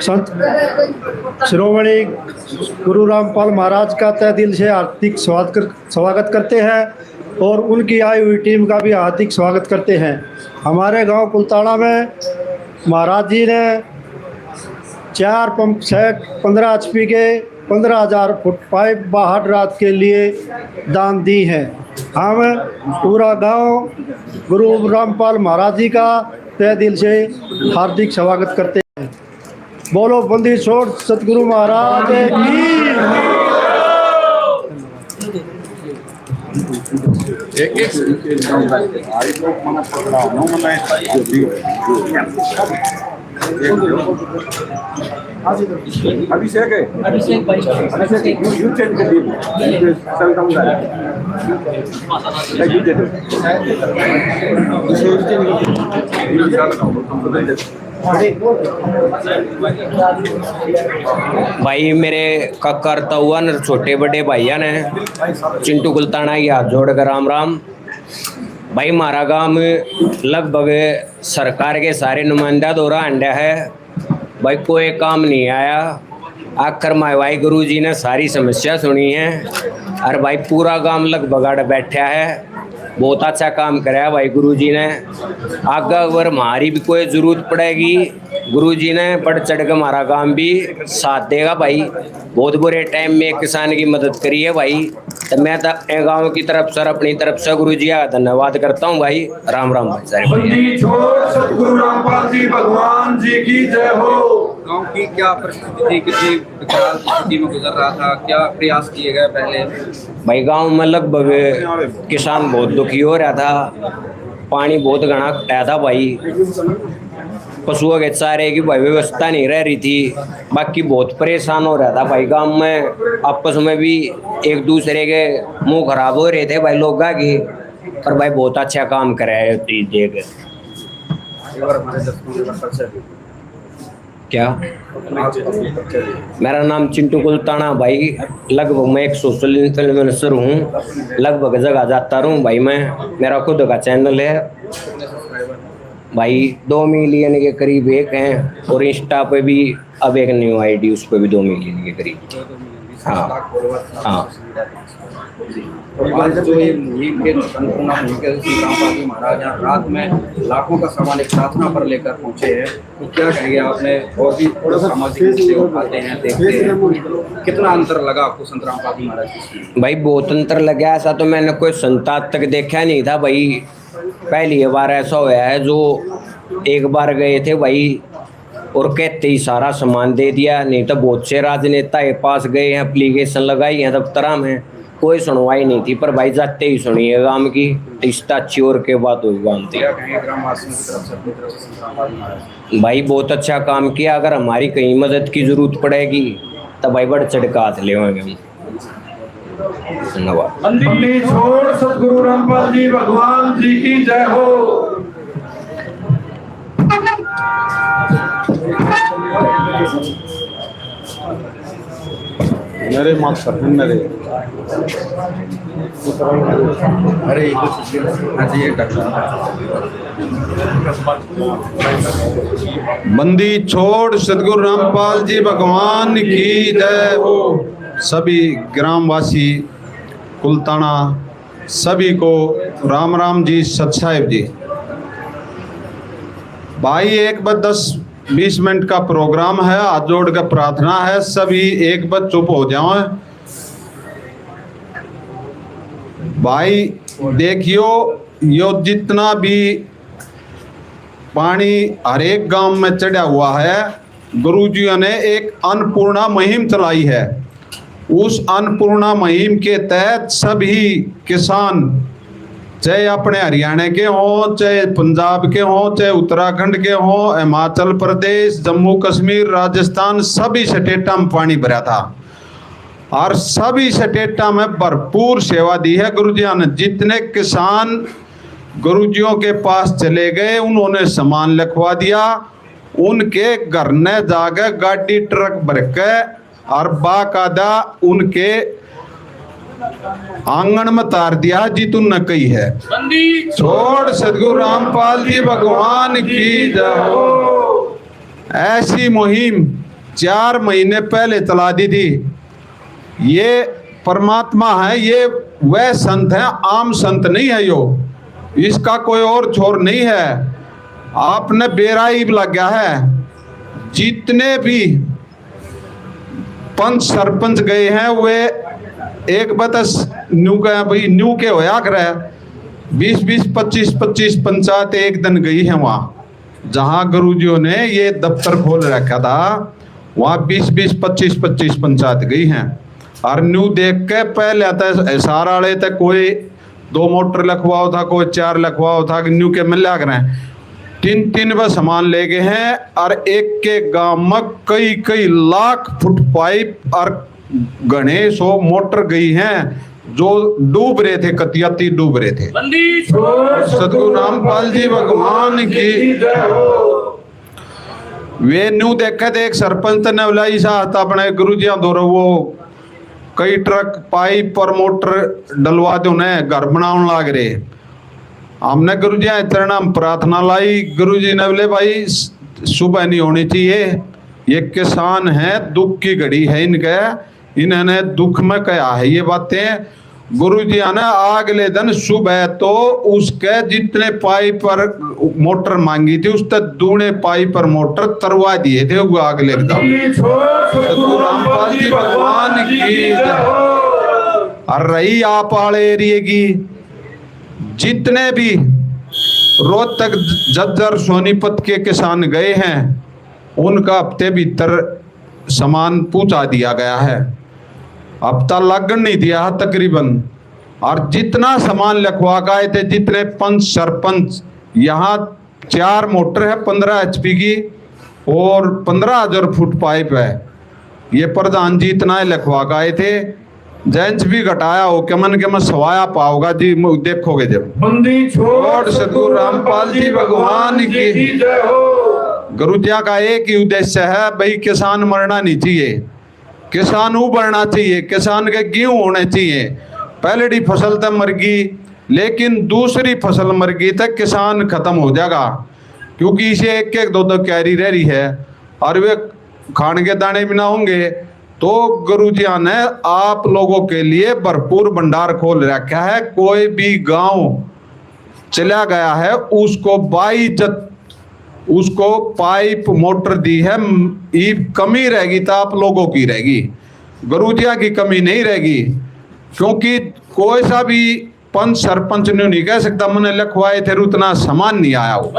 संत शिरोमणि गुरु रामपाल महाराज का तहे दिल से हार्दिक स्वागत करते हैं और उनकी आई हुई टीम का भी हार्दिक स्वागत करते हैं। हमारे गांव कुलताना में महाराज जी ने 4 पंप सेट 15 HP के 15,000 फुट पाइप 62 रात के लिए दान दी हैं। हम पूरा गांव गुरु रामपाल महाराज जी का तहे दिल से हार्दिक स्वागत करते हैं। बोलो बंदी छोड़ सतगुरु महाराज की।
भाई मेरे का करता हुआ न छोटे बड़े भाइया ने चिंटू कुलताना की हाथ जोड़कर राम राम। भाई हमारा गांव में लगभग सरकार के सारे नुमाइंदा दौरा अंडा है, भाई कोई काम नहीं आया। आखिर माए भाई गुरु जी ने सारी समस्या सुनी है और भाई पूरा गांव लगभग अड़ बैठा है। बहुत अच्छा काम कराया भाई गुरु जी ने। आगे अगर हमारी भी कोई ज़रूरत पड़ेगी गुरु जी ने बढ़ चढ़ के हमारा काम भी साथ देगा भाई। बहुत बुरे टाइम में किसान की मदद करी है भाई, तो मैं तो अपने गाँव की तरफ से अपनी तरफ से गुरु जी का धन्यवाद करता हूँ भाई। राम राम भाई सारे
सतगुरु रामपाल जी भगवान जी की जय हो।
गांव की क्या परिस्थिति थी, किसी विकराल स्थिति में गुजर रहा था, क्या प्रयास किए गए पहले?
भाई गांव में लगभग किसान बहुत दुखी हो रहा था, पानी बहुत घना आया था भाई, पशुओं के चारे की भाई व्यवस्था नहीं रह रही थी, बाकी बहुत परेशान हो रहा था भाई। गांव में आपस में भी एक दूसरे के मुंह खराब हो रहे थे भाई लोग की, पर भाई बहुत अच्छा काम करा है देख। क्या मेरा नाम चिंटू कुलताना भाई, लगभग मैं एक सोशल इन्फ्लुएंसर हूँ, लगभग जगह जाता रहूँ भाई मैं। मेरा खुद का चैनल है भाई, 2 मिलियन के करीब एक हैं और इंस्टा पे भी अब एक न्यू आईडी, उस पर भी 2 मिलियन के करीब। हाँ हाँ
महाराज रात में लाखों का सामान एक प्रार्थना पर लेकर पहुंचे हैं, तो क्या कहेंगे आपने? और भी सामाजिक मुद्दे उठाते हैं, देखते हैं, कितना अंतर लगा आपको संत रामपाल जी महाराज की?
भाई बहुत अंतर लगा, ऐसा तो मैंने कोई संत आज तक देखा नहीं था भाई। पहली बार ऐसा हुआ है जो एक बार गए थे भाई और कहते ही सारा सामान दे दिया, नहीं तो बहुत से राजनेता के पास गए हैं, एप्लीकेशन लगाई है दफ्तर में, कोई सुनवाई नहीं थी, पर भाई जाते ही सुनी है गांव की, रिश्ता अच्छी और के बात हुई गांव थी। भाई बहुत अच्छा काम किया, अगर हमारी कहीं मदद की जरूरत पड़ेगी तो भाई बढ़ चढ़ का हाथ ले हम। धन्यवाद।
बंदी छोड़ सतगुरु रामपाल जी भगवान जी की जय हो।
मेरे मात सर मेरे
अरे हाँ जी,
बंदी छोड़ सतगुरु रामपाल जी भगवान की जय हो। सभी ग्रामवासी कुलताना सभी को राम राम जी, सत साहेब जी। भाई एक बार 10-20 मिनट का प्रोग्राम है, हाथ जोड़ कर प्रार्थना है, सभी एक बार चुप हो जाओ। भाई देखियो, यो जितना भी पानी हर एक गांव में चढ़ा हुआ है, गुरुजियों ने एक अन्नपूर्णा मुहिम चलाई है। उस अन्नपूर्णा मुहिम के तहत सभी किसान, चाहे अपने हरियाणा के हों, चाहे पंजाब के हों, चाहे उत्तराखंड के हों, हिमाचल प्रदेश, जम्मू कश्मीर, राजस्थान, सभी स्टेटा में पानी भरा था और सभी स्टेटा में भरपूर सेवा दी है गुरुजियों ने। जितने किसान
गुरुजियों के पास चले गए, उन्होंने सामान लिखवा दिया, उनके घर ने जाके गाड़ी ट्रक भर के और बाकायदा उनके आंगन में तार दिया जी तू न कही है। छोड़ सदगुरु रामपाल जी भगवान की जय। ऐसी मुहिम 4 महीने पहले चला दी थी। ये परमात्मा है, ये वह संत है, आम संत नहीं है यो, इसका कोई और छोर नहीं है। आपने बेराइब लग गया है। जितने भी पंच सरपंच गए हैं वे एक बतस न्यू का भाई न्यू के होया करे 20-20, 25-25 पंचायत एक दिन गई है वहाँ, जहाँ गुरुजियों ने ये दफ्तर खोल रखा था, वहाँ 20-20, 25-25 पंचायत गई हैं। और न्यू देख के पहले आता सारा वाले तक कोई 2 मोटर लखवाओ था, कोई 4 लखवाओ था, न्यू के मिला करें 3-3 बस सामान ले गए हैं। और एक के गांव में कई लाख फुट पाइप और घने 100 मोटर गई हैं जो डूब रहे थे, कतियाती डूब रहे थे। सदगुरु रामपाल जी भगवान की। वे न्यू देखे थे एक सरपंच ने बुलाई साथ अपने गुरु जी दो वो कई ट्रक पाइप और मोटर डलवा दो, उन्हें घर बनाने लग रहे। हमने गुरु जी इतना प्रार्थना लाई, गुरु जी ने बोले भाई सुबह नहीं होनी चाहिए, ये किसान है, दुख की घड़ी है इनके, इन्होंने दुख में कहा है ये बातें। गुरु जी ने अगले दिन सुबह तो उसके जितने पाइप पर मोटर मांगी थी उससे 2 पाइप पर मोटर तरवा दिए थे वो अगले दिन। सदगुरु रामपाल जी भगवान की। और रही आप वाले एरिए की, जितने भी रोहतक, झज्जर, सोनीपत के किसान गए हैं उनका हफ्ते भीतर सामान पहुंचा दिया गया है। हफ्ता लगन नहीं दिया तकरीबन। और जितना सामान लिखवा गए थे, जितने पंच सरपंच, यहाँ 4 मोटर है 15 HP की और 15,000 फुट पाइप है। ये प्रधान जी इतना ही लिखवा गए थे। जेंच भी घटाया हो के मन के में सवाया पाओगा जी, देखोगे जब। छोड़ सदगुरु रामपाल जी भगवान की। गुरु जी का एक ही उद्देश्य है भाई, किसान मरना नहीं चाहिए, किसान उबरना चाहिए, किसान के गेहूं होने चाहिए। पहले फसल तक मर गई, लेकिन दूसरी फसल मर गई तक किसान खत्म हो जाएगा, क्योंकि इसे 1-1, 2-2 कैरी रह रही है और वे खाने के दाने भी ना होंगे। तो गुरु जी ने आप लोगों के लिए भरपूर भंडार खोल रखा है। कोई भी गांव चला गया है उसको बाइज्जत उसको पाइप मोटर दी है। ये कमी रहेगी तो आप लोगों की रहेगी, गुरुजिया की कमी नहीं रहेगी। क्योंकि कोई सा भी पंच सरपंच ने नहीं कह सकता मैंने लिखवाए थे उतना सामान नहीं आया हो।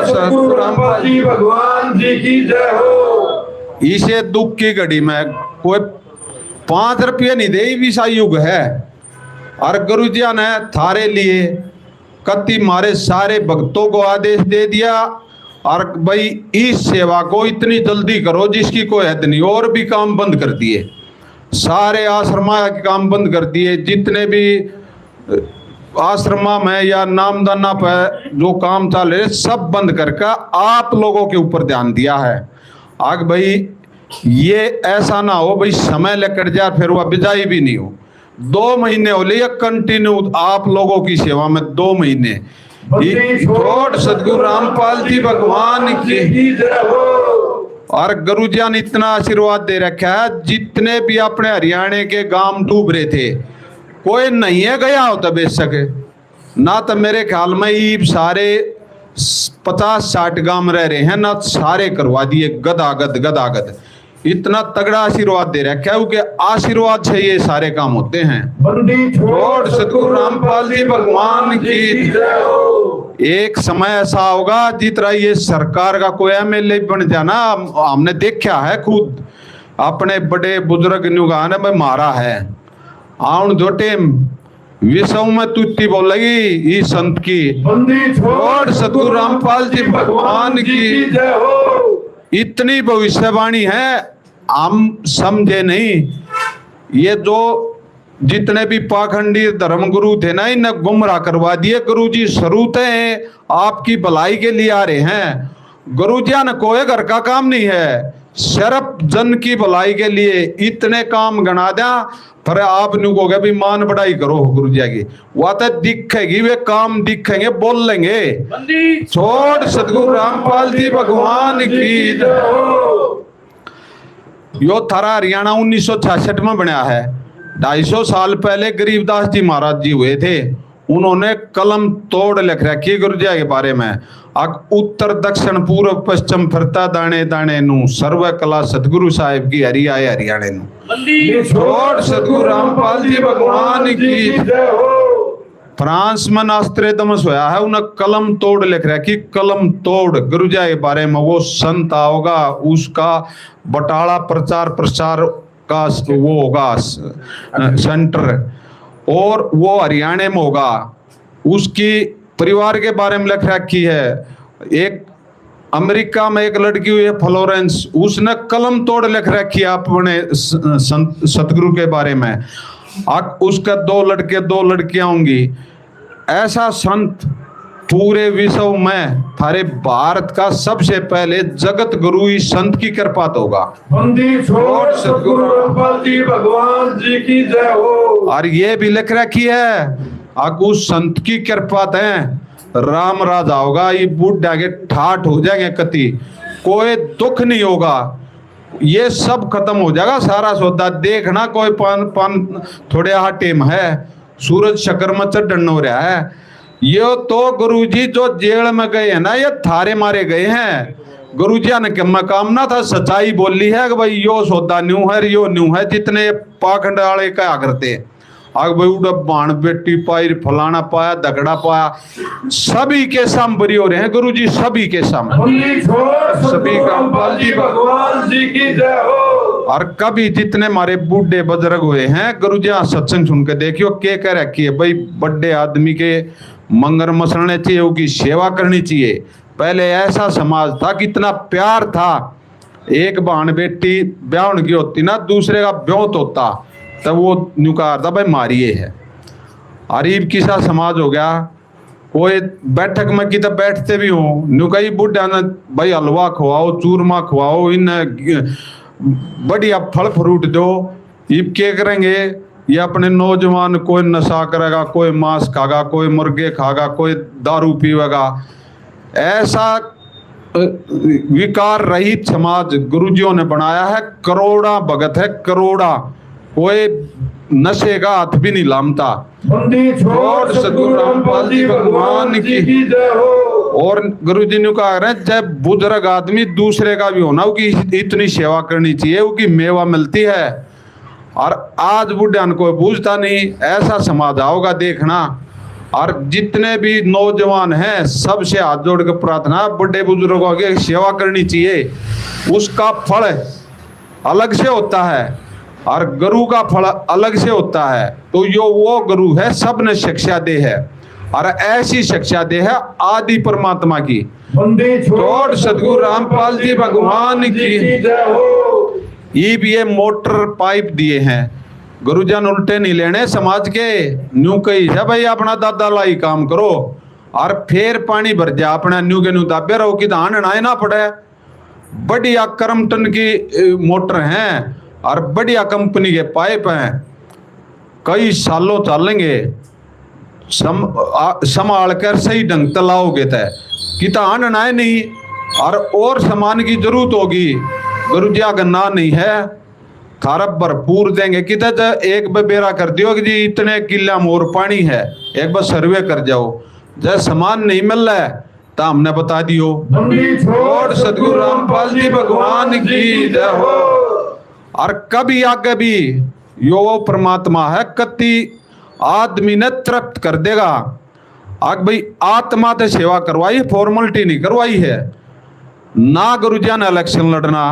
सदगुरु रामपाल जी भगवान जी की जय हो। इसे दुख की घड़ी में कोई 5 रुपये नहीं दे, विषा युग है। और गुरुजिया ने थारे लिए कति मारे सारे भक्तों को आदेश दे दिया और भाई इस सेवा को इतनी जल्दी करो जिसकी कोई हद नहीं। और भी काम बंद कर दिए, सारे आश्रमा के काम बंद कर दिए। जितने भी आश्रमा में या नामदाना पर जो काम चल रहे सब बंद करके आप लोगों के ऊपर ध्यान दिया है। आग भाई ये ऐसा ना हो भाई समय लेकर जाए फिर वह बिजाई भी नहीं हो। 2 महीने हो लिया कंटिन्यू आप लोगों की सेवा में, 2 महीने। छोड़ सदगुरु रामपाल जी भगवान की। और गुरुजिया ने इतना आशीर्वाद दे रखा है, जितने भी अपने हरियाणा के गांव डूब रहे थे कोई नहीं है गया होता बेशक ना, तो मेरे ख्याल में ये सारे 50-60 गांव रह रहे हैं ना, सारे करवा दिए गदागद। इतना तगड़ा आशीर्वाद दे रखा है क्योंकि आशीर्वाद से ये सारे काम होते हैं। छोड़ सदगुरु रामपाल जी भगवान की। एक समय ऐसा होगा जितना ये सरकार का कोई MLA बन जाना, हमने देखा है खुद अपने बड़े बुजुर्ग नुगान में मारा है। आउन जो टेम विश्व में तुत्ती बोलेगी ये संत की। छोड़ सदगुरु रामपाल जी भगवान की। इतनी भविष्यवाणी है हम समझे नहीं। ये जो जितने भी पाखंडी धर्म गुरु थे ना, इन्हें गुमराह करवा दिए। गुरु जी शुरू हैं आपकी भलाई के लिए आ रहे हैं। गुरु जी ने कोई घर का काम नहीं है, सिर्फ जन की भलाई के लिए इतने काम गणा दिया। पर आप नु भी मान बढ़ाई करो गुरु जी की, वह तो दिखेगी, वे काम दिखेंगे, बोल लेंगे। छोड़ सतगुरु रामपाल जी भगवान की। यो थारा हरियाणा 1966 में बना है। 250 साल पहले गरीबदास जी महाराज जी हुए थे, उन्होंने कलम तोड़ लिख रखी गुरु जी के बारे में। उत्तर दक्षिण पूर्व पश्चिम फिरता दाने दाने नु, सर्व कला सतगुरु साहिब की हरि आए हरियाणे नु। छोड़ सतगुरु रामपाल जी भगवान की। फ्रांस में नास्त्रेदमस होया है, उन्हें कलम तोड़ लिख रखी, कलम तोड़ गुरु जी के बारे में। वो संत आओगा, उसका बटाला प्रचार प्रसार का वो होगा सेंटर, और वो हरियाणा में होगा। उसकी परिवार के बारे में लिख रखी है। एक अमेरिका में एक लड़की हुई है फ्लोरेंस, उसने कलम तोड़ लिख रखी है अपने सतगुरु के बारे में। उसका 2 लड़के 2 लड़कियां होंगी। ऐसा संत पूरे विश्व में, थारे भारत का सबसे पहले जगत गुरु ही संत की कृपा तो होगा। छोड़ सतगुरु रामपाल जी भगवान जी की जय हो। और ये भी लिख रखी है, उस संत की कृपा है राम राज आओगा, ये बूढ़ा के ठाठ हो जाएंगे, कति कोई दुख नहीं होगा, ये सब खत्म हो जाएगा सारा सौदा। देखना कोई पान थोड़े हाटे में है, सूरज शक्कर में चढ़न हो रहा है। ये तो गुरुजी जो जेल में गए हैं ना, ये थारे मारे गए हैं। गुरुजी ने कामना था, सच्चाई बोली है कि भाई यो सौदा न्यू है, यो न्यू है। जितने पाखंड वाले क्या करते, आग भाई उड़ा बाण बेटी पाई, फलाना पाया, दगड़ा पाया, सभी के साम बरी हो रहे हैं गुरुजी, सभी के साम। सभी रामपाल जी भगवान जी की जय हो। और कभी जितने हमारे बूढ़े बुजुर्ग हुए हैं गुरुजी, सत्संग सुन के देखियो के कह रखी है भाई, बड़े आदमी के मंगर मसलने चाहिए, उनकी सेवा करनी चाहिए। पहले ऐसा समाज था, कितना प्यार था। एक बहन बेटी ब्याह की होती ना, दूसरे का ब्योत होता, तब वो नुकार था भाई मारिए है। अरीब किसा समाज हो गया, कोई बैठक में की तब बैठते भी हो, नुकाई बुढ़ा ने भाई हलवा खवाओ, चूरमा खवाओ, इन बढ़िया फल फ्रूट दो। इब क्या करेंगे, ये अपने नौजवान कोई नशा करेगा, कोई मांस खागा, कोई मुर्गे खागा, कोई दारू पीवेगा। ऐसा विकार रहित समाज गुरुजियों ने बनाया है। करोड़ा भगत है, करोड़ा, कोई नशे का हाथ भी नहीं लामता। छोड़ सतगुरु रामपाल जी भगवान की जय हो। और गुरुजी ने कहा रहे, जब बुजुर्ग आदमी दूसरे का भी होना, उसकी इतनी सेवा करनी चाहिए, उसकी मेवा मिलती है। और आज बुढ़ान को पूछता नहीं, ऐसा समाज आओगा देखना। और जितने भी नौजवान हैं सबसे हाथ जोड़ के प्रार्थना, बड़े बुजुर्गों की सेवा करनी चाहिए, उसका फल अलग से होता है और गुरु का फल अलग से होता है। तो यो वो गुरु है, सब ने शिक्षा दे है, और ऐसी शिक्षा दे है आदि परमात्मा की। छोड़ सतगुरु रामपाल जी भगवान की जय हो। ये मोटर पाइप दिए हैं गुरुजन, उल्टे नहीं लेने समाज के। न्यू कही है भाई, अपना दादा लाई काम करो और फिर पानी भर जा अपना, न्यू के न्यू दाबे रहो कि धान नाए ना पड़े। बढ़िया करमटन की मोटर हैं और बढ़िया कंपनी के पाइप हैं, कई सालों चलेंगे। संभाल कर सही ढंग तलाओगे तय कि धान नाए नहीं, और सामान की जरूरत होगी, गुरुजिया गन्ना नहीं है, थारा भरपूर देंगे। कितना एक बेरा कर दियो कि जी इतने किला मोर पानी है, एक बार सर्वे कर जाओ। जब सामान नहीं मिल रहा है तो हमने बता दियो। छोड़ सतगुरु रामपाल जी भगवान की जय हो। और कभी आगे भी यो परमात्मा है, कति आदमी ने तृप्त कर देगा। आग भाई आत्मा से सेवा करवाई, फॉर्मेलिटी नहीं करवाई है। ना गुरुजिया ने इलेक्शन लड़ना,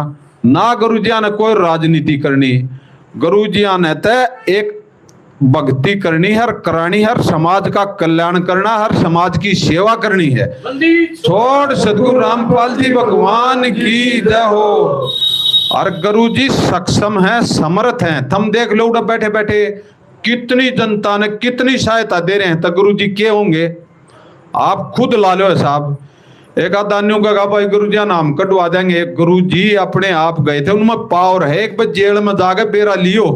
ना गुरुजिया ने कोई राजनीति करनी, गुरुजिया ने तो एक भक्ति करनी है, करानी है, समाज का कल्याण करना है, समाज की सेवा करनी है। छोड़ सतगुरु रामपाल जी भगवान की जय हो। और गुरुजी सक्षम है, समर्थ हैं। तुम देख लो बैठे बैठे कितनी जनता ने कितनी सहायता दे रहे हैं, तो गुरु जी के होंगे आप खुद ला लो साहब। एक आदानियों का कहा भाई गुरु जी नाम कटवा देंगे, गुरु जी अपने आप गए थे, उनमें पावर है। एक बार जेल में जाके बेरा लियो,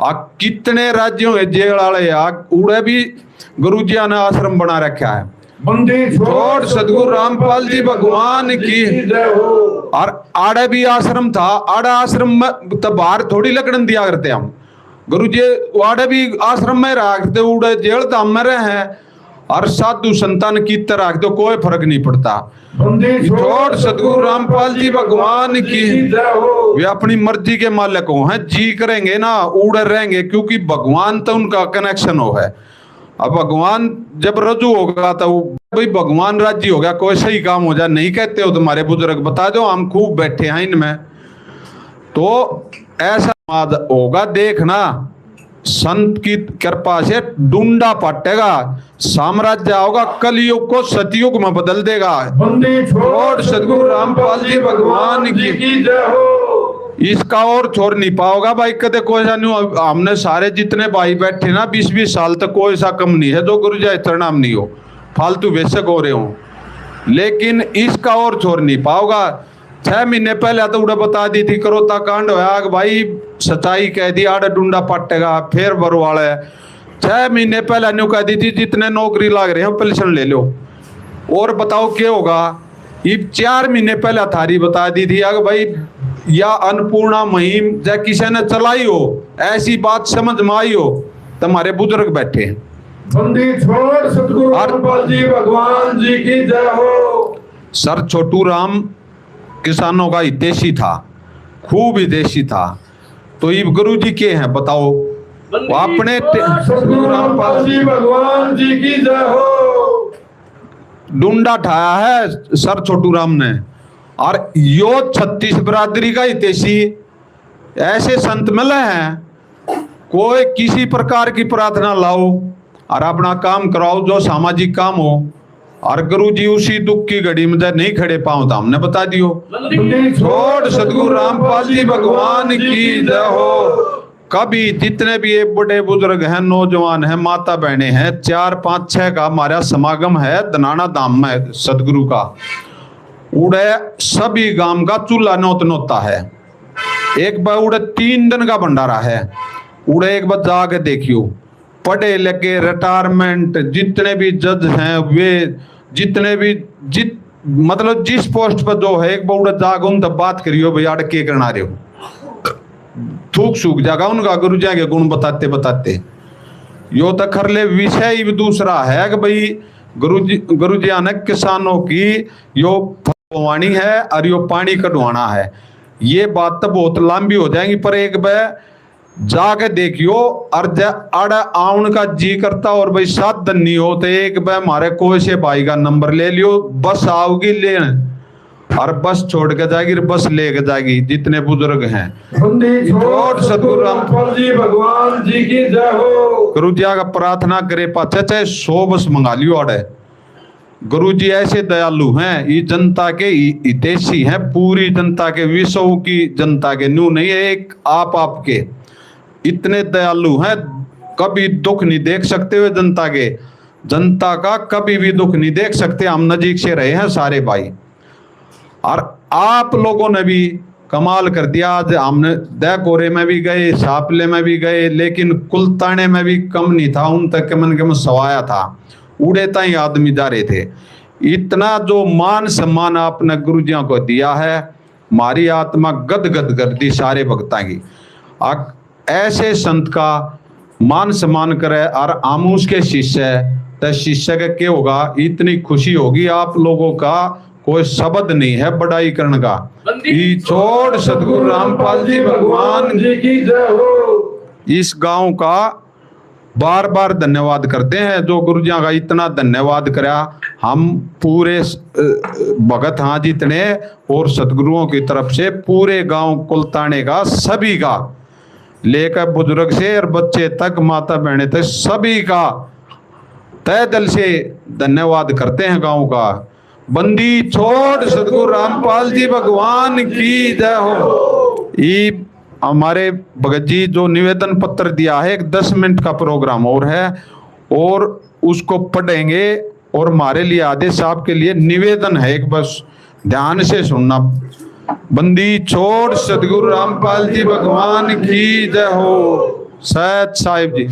आ कितने राज्यों में जेल वाले उड़े भी गुरु जी ने आश्रम बना रखा है। छोड़ सदगुरु रामपाल जी भगवान की। और आड़े भी आश्रम था, आड़े आश्रम में तो बाहर थोड़ी लकड़न दिया करते हम, गुरु जी आड़े भी आश्रम में रहा करते, उड़े जेल धाम में रहे हैं और साधु संतान की तरह तो कोई फर्क नहीं पड़ता। छोड़ सदगुरु रामपाल जी भगवान की। वे अपनी मर्जी के मालिक हो हैं, जी करेंगे ना उड़े रहेंगे, क्योंकि भगवान तो उनका कनेक्शन हो है। अब भगवान जब रजू होगा तो भाई भगवान राजी हो गया, कोई सही काम हो जाए नहीं कहते हो तुम्हारे बुजुर्ग, बता दो हम खूब बैठे हैं इनमें। तो ऐसा होगा देखना, संत की कृपा से डूंडा पटेगा, साम्राज्य होगा, कलयुग को सतयुग में बदल देगा। छोड़ सदगुरु रामपाल जी भगवान की जय हो। इसका और छोड़ नहीं पाओगा भाई कदे कोई सा नहीं। हमने सारे जितने भाई बैठे ना 20-20 साल तक कोई सा कम नहीं है जो गुरु जी नाम नहीं हो, फालतू बेशक हो रहे हो, लेकिन इसका और छोड़ नहीं पाओगा। 6 महीने पहले तो उड़ा बता दी थी करोता कांड होया भाई, सच्चाई कह दी आड़े डूंडा पटेगा, फिर बरवाड़ा है। 6 महीने पहले न्यू कह दी थी जितने नौकरी लाग रहे हैं पेंशन ले लो, और बताओ क्या होगा। ये 4 महीने पहले थारी बता दी थी अगर भाई या अन्नपूर्णा मुहिम या किसी ने चलाई हो, ऐसी बात समझ में आई हो, तुम्हारे बुजुर्ग बैठे हैं। छोड़ सतगुरु रामपाल जी भगवान जी की जय हो। सर छोटू राम किसानों का हितैषी था, खूब हितैषी था, तो ये गुरु जी के हैं बताओ। अपने सतगुरु रामपाल जी भगवान जी की जय हो। डूंडा ठाया है सर छोटू राम ने, और यो 36 बिरादरी का हितैषी ऐसे संत मिले हैं। कोई किसी प्रकार की प्रार्थना लाओ और अपना काम कराओ जो सामाजिक काम हो, और गुरु जी उसी दुख की घड़ी में नहीं खड़े पाओ तो हमने बता दियो। छोड़ सतगुरु रामपाल जी भगवान की जय हो। कभी जितने भी ये बड़े बुजुर्ग हैं, नौजवान हैं, माता बहने हैं, 4, 5, 6 का हमारा समागम है धनाना धाम में सदगुरु का। उड़े सभी गांव का चूल्हा नोता है। एक बार उड़े 3 दिन का भंडारा है। उड़े एक बार जाके देखियो, पढ़े लिखे रिटायरमेंट जितने भी जज हैं, वे जितने भी मतलब जिस पोस्ट पर जो है, एक बार उड़े जाके उन तब बात करियो भाई आड़ के करना रहे हो, थूक सूख जाएगा उनका गुरु जी के गुण बताते बताते। यो तो खरले विषय ही दूसरा है कि भाई गुरु जी ने किसानों की यो फलवानी है और यो पानी कटवाना है। ये बात तो बहुत लंबी हो जाएगी, पर एक बार जाके देखियो। और अड़ आउन का जी करता और भाई 7 दिन नहीं हो तो एक बार हमारे कोई से भाई का नंबर ले लियो, बस आओगी लेने और बस छोड़ के जाएगी, बस लेके जाएगी जितने बुजुर्ग हैं। सतगुरु रामपाल जी भगवान जी की जय हो। गुरु जी का प्रार्थना करे पाचे चाहे 100 बस मंगा लियो आड़े। गुरु जी ऐसे दयालु हैं, ये जनता के हितैषी हैं, पूरी जनता के, विश्व की जनता के, न्यू नहीं है एक आपके इतने दयालु हैं। कभी दुख नहीं देख सकते हुए जनता के, जनता का कभी भी दुख नहीं देख सकते। हम नजीक से रहे हैं सारे भाई, और आप लोगों ने भी कमाल कर दिया। आज हमने दहकोरे में भी गए, सापले में भी गए, लेकिन कुलताने में भी कम नहीं था, उन तक मन के सवाया था, उड़े ताई आदमी जा रहे थे। इतना जो मान सम्मान आपने गुरुजियों को दिया है, हमारी आत्मा गद गद कर दी सारे भक्ता की। ऐसे संत का मान सम्मान करे और हम उसके शिष्य, तो शिष्य का क्या होगा, इतनी खुशी होगी आप लोगों का कोई शब्द नहीं है बड़ाई करने का। छोड़ सतगुरु रामपाल जी भगवान जी की जय हो। इस गांव का बार बार धन्यवाद करते हैं, जो गुरु जी का इतना धन्यवाद करा। हम पूरे भगत हाँ जितने और सतगुरुओं की तरफ से पूरे गांव कुलताने का सभी का, लेकर बुजुर्ग से और बच्चे तक, माता बहने तक, सभी का तय दिल से धन्यवाद करते हैं गांव का। बंदी छोड़ सतगुरु रामपाल जी भगवान की जय हो। हमारे भगत जी जो निवेदन पत्र दिया है, एक 10 मिनट का प्रोग्राम और है, और उसको पढ़ेंगे। और हमारे लिए आदेश साहब के लिए निवेदन है, एक बस ध्यान से सुनना। बंदी छोड़ सदगुरु रामपाल जी भगवान की जय हो। सैयद साहिब जी।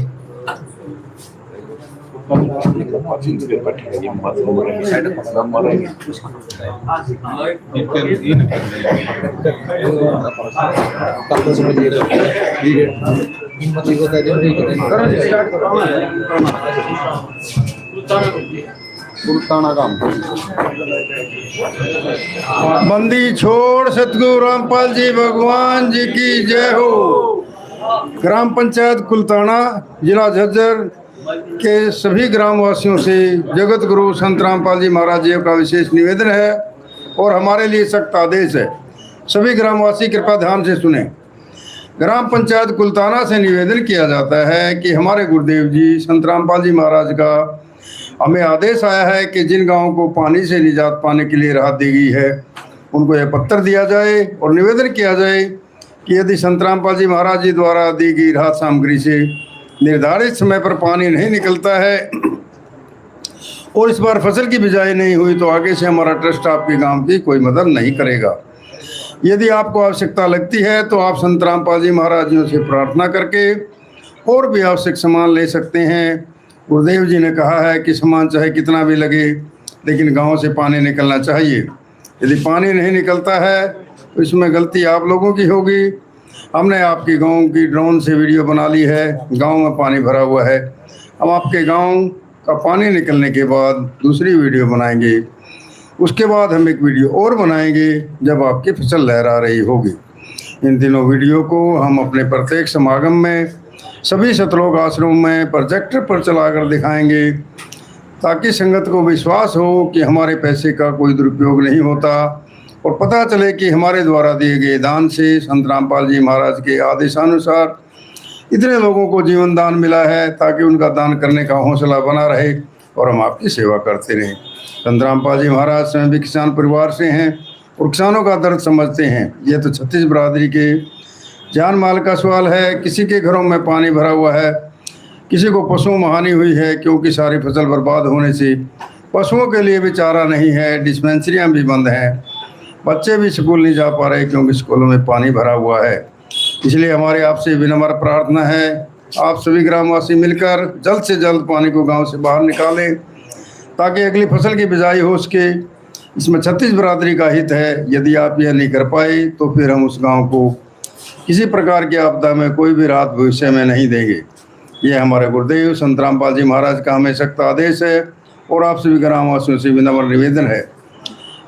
बंदी छोड़ सतगुरु रामपाल जी भगवान जी की जय हो। ग्राम पंचायत कुलताना, जिला झज्जर के सभी ग्रामवासियों से जगत गुरु संत रामपाल जी महाराज जी का विशेष निवेदन है और हमारे लिए सख्त आदेश है। सभी ग्रामवासी कृपया ध्यान से सुने। ग्राम पंचायत कुलताना से निवेदन किया जाता है कि हमारे गुरुदेव जी संत रामपाल जी महाराज का हमें आदेश आया है कि जिन गांवों को पानी से निजात पाने के लिए राहत दी गई है, उनको यह पत्र दिया जाए और निवेदन किया जाए कि यदि संत रामपाल जी महाराज जी द्वारा दी गई राहत सामग्री से निर्धारित समय पर पानी नहीं निकलता है और इस बार फसल की बिजाई नहीं हुई, तो आगे से हमारा ट्रस्ट आपके गांव की कोई मदद नहीं करेगा। यदि आपको आवश्यकता लगती है तो आप संत रामपाल जी महाराज जी से प्रार्थना करके और भी आवश्यक सामान ले सकते हैं। गुरुदेव जी ने कहा है कि सामान चाहे कितना भी लगे, लेकिन गांव से पानी निकलना चाहिए। यदि पानी नहीं निकलता है तो इसमें गलती आप लोगों की होगी। हमने आपके गांव की ड्रोन से वीडियो बना ली है, गांव में पानी भरा हुआ है। हम आपके गांव का पानी निकलने के बाद दूसरी वीडियो बनाएंगे, उसके बाद हम एक वीडियो और बनाएंगे जब आपकी फसल लहरा रही होगी। इन तीनों वीडियो को हम अपने प्रत्येक समागम में, सभी सतलोक आश्रमों में प्रोजेक्टर पर चलाकर दिखाएंगे, ताकि संगत को विश्वास हो कि हमारे पैसे का कोई दुरुपयोग नहीं होता और पता चले कि हमारे द्वारा दिए गए दान से संत रामपाल जी महाराज के आदेशानुसार इतने लोगों को जीवन दान मिला है, ताकि उनका दान करने का हौसला बना रहे और हम आपकी सेवा करते रहें। संत रामपाल जी महाराज स्वयं भी किसान परिवार से हैं और किसानों का दर्द समझते हैं। ये तो छत्तीस बरादरी के जान माल का सवाल है। किसी के घरों में पानी भरा हुआ है, किसी को पशुओं में हानि हुई है क्योंकि सारी फसल बर्बाद होने से पशुओं के लिए भी चारा नहीं है, डिस्पेंसरियाँ भी बंद हैं, बच्चे भी स्कूल नहीं जा पा रहे क्योंकि स्कूलों में पानी भरा हुआ है। इसलिए हमारी आपसे विनम्र प्रार्थना है, आप सभी ग्रामवासी मिलकर जल्द से जल्द पानी को गांव से बाहर निकालें, ताकि अगली फसल की बिजाई हो सके। इसमें छत्तीस बरादरी का हित है। यदि आप यह नहीं कर पाए तो फिर हम उस गांव को किसी प्रकार की आपदा में कोई भी राहत भविष्य में नहीं देंगे। यह हमारे गुरुदेव संत रामपाल जी महाराज का हमें सख्त आदेश है और आप सभी ग्रामवासियों से विनम्र निवेदन है।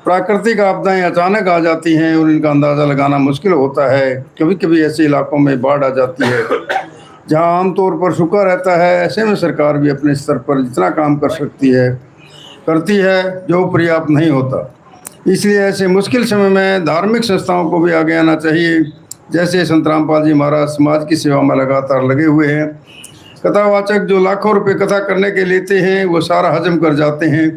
प्राकृतिक आपदाएं अचानक आ जाती हैं और इनका अंदाज़ा लगाना मुश्किल होता है। कभी कभी ऐसे इलाकों में बाढ़ आ जाती है जहां आमतौर पर सूखा रहता है। ऐसे में सरकार भी अपने स्तर पर जितना काम कर सकती है करती है, जो पर्याप्त नहीं होता। इसलिए ऐसे मुश्किल समय में धार्मिक संस्थाओं को भी आगे आना चाहिए। जैसे संत रामपाल जी महाराज समाज की सेवा में लगातार लगे हुए हैं। कथावाचक जो लाखों रुपए कथा करने के लेते हैं वो सारा हजम कर जाते हैं।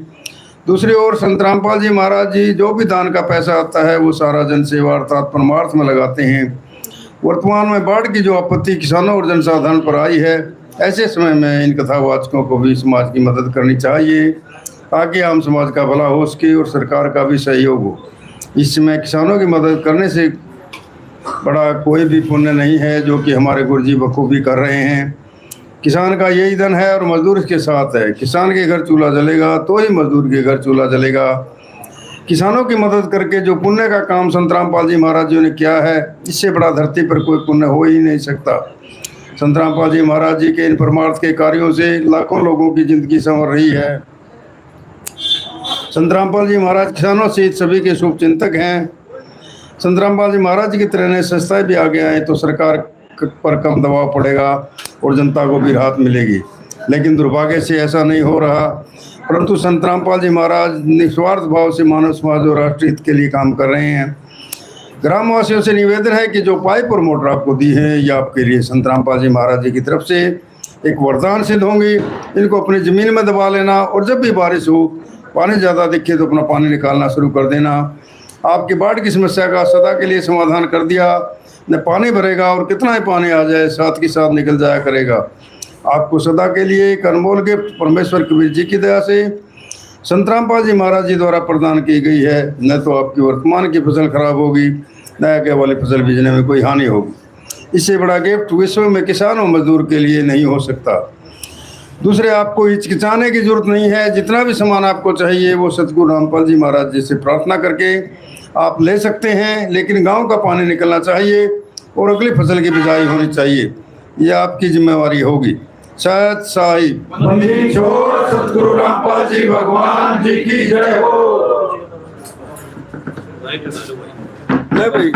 दूसरी ओर संत रामपाल जी महाराज जी जो भी दान का पैसा आता है वो सारा जनसेवा अर्थात परमार्थ में लगाते हैं। वर्तमान में बाढ़ की जो आपत्ति किसानों और जनसाधारण पर आई है, ऐसे समय में इन कथावाचकों को भी समाज की मदद करनी चाहिए, ताकि आम समाज का भला हो सके और सरकार का भी सहयोग हो। इस समय किसानों की मदद करने से बड़ा कोई भी पुण्य नहीं है, जो कि हमारे गुरुजी बखूबी कर रहे हैं। किसान का यही धन है और मजदूर इसके साथ है। किसान के घर चूल्हा जलेगा तो ही मजदूर के घर चूल्हा जलेगा। किसानों की मदद करके जो पुण्य का काम संत रामपाल जी महाराज जी ने किया है, इससे बड़ा धरती पर कोई पुण्य हो ही नहीं सकता। संत रामपाल जी महाराज जी के इन परमार्थ के कार्यों से लाखों लोगों की जिंदगी संवर रही है। संत रामपाल जी महाराज किसानों सहित सभी के शुभ चिंतक हैं। संत रामपाल जी महाराज जी की तरह नए संस्थाएं भी आगे आए तो सरकार पर कम दबाव पड़ेगा और जनता को भी राहत मिलेगी। लेकिन दुर्भाग्य से ऐसा नहीं हो रहा, परंतु संत रामपाल जी महाराज निस्वार्थ भाव से मानव समाज और राष्ट्र हित के लिए काम कर रहे हैं। ग्रामवासियों से निवेदन है कि जो पाइप और मोटर आपको दी है, ये आपके लिए संत रामपाल जी महाराज जी की तरफ से एक वरदान सिद्ध होंगी। इनको अपनी ज़मीन में दबा लेना और जब भी बारिश हो, पानी ज़्यादा दिखे तो अपना पानी निकालना शुरू कर देना। आपकी बाढ़ की समस्या का सदा के लिए समाधान कर दिया।
न पानी भरेगा और कितना ही पानी आ जाए साथ के साथ निकल जाया करेगा। आपको सदा के लिए एक अनमोल गिफ्ट परमेश्वर कबीर जी की दया से संत रामपाल जी महाराज जी द्वारा प्रदान की गई है। न तो आपकी वर्तमान की फसल खराब होगी, न आगे वाली फसल बीजने में कोई हानि होगी। इससे बड़ा गिफ्ट विश्व में किसान और मजदूर के लिए नहीं हो सकता। दूसरे, आपको हिचकिचाने की जरूरत नहीं है। जितना भी सामान आपको चाहिए वो सतगुरु रामपाल जी महाराज जी से प्रार्थना करके आप ले सकते हैं, लेकिन गांव का पानी निकलना चाहिए और अगली फसल की बिजाई होनी चाहिए। ये आपकी जिम्मेवारी होगी। सत साहिब सतगुरु रामपाल जी भगवान जी की जय हो। जय भाई।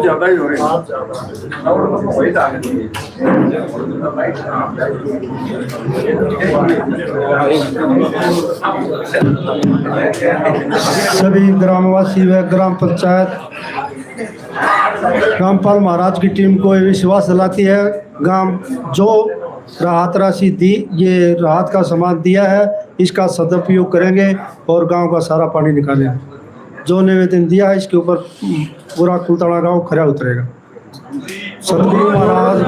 ज्यादा ही हो रही
सभी ग्रामवासी व ग्राम पंचायत रामपाल महाराज की टीम को ये विश्वास दिलाती है, गांव जो राहत राशि दी, ये राहत का सामान दिया है, इसका सदुपयोग करेंगे और गांव का सारा पानी निकालेंगे। जो निवेदन दिया है इसके ऊपर पूरा कुलताना गांव खरा उतरेगा। सतगुरु महाराज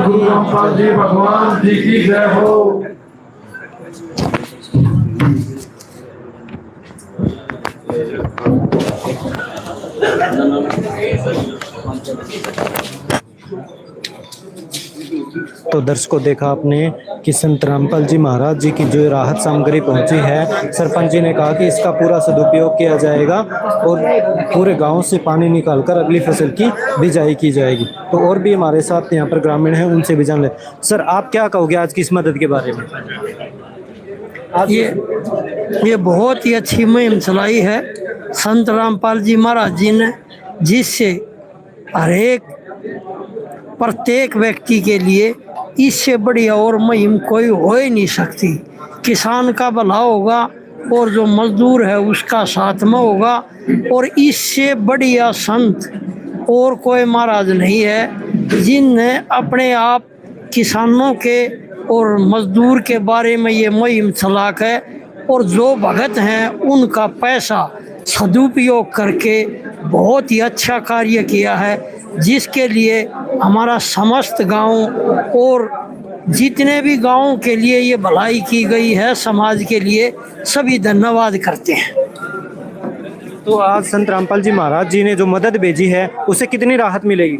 जी भगवान जी की जय हो।
तो दर्शकों, देखा आपने कि संत रामपाल जी महाराज जी की जो राहत सामग्री पहुंची है, सरपंच जी ने कहा कि इसका पूरा सदुपयोग किया जाएगा और पूरे गांव से पानी निकालकर अगली फसल की बिजाई की जाएगी। तो और भी हमारे साथ यहाँ पर ग्रामीण हैं, उनसे भी जान ले। सर, आप क्या कहोगे आज की इस मदद के बारे में?
ये बहुत ही अच्छी मुहिम चलाई है संत रामपाल जी महाराज जी ने, जिससे हर एक प्रत्येक व्यक्ति के लिए इससे बढ़िया और मुहिम कोई हो ही नहीं सकती। किसान का भला होगा और जो मजदूर है उसका साथ में होगा, और इससे बढ़िया संत और कोई महाराज नहीं है जिनने अपने आप किसानों के और मजदूर के बारे में ये मुहिम चला के और जो भगत हैं उनका पैसा सदुपयोग करके बहुत ही अच्छा कार्य किया है, जिसके लिए हमारा समस्त गांव और जितने भी गांवों के लिए ये भलाई की गई है समाज के लिए, सभी धन्यवाद करते हैं।
तो आज संत रामपाल जी महाराज जी ने जो मदद भेजी है उससे कितनी राहत मिलेगी?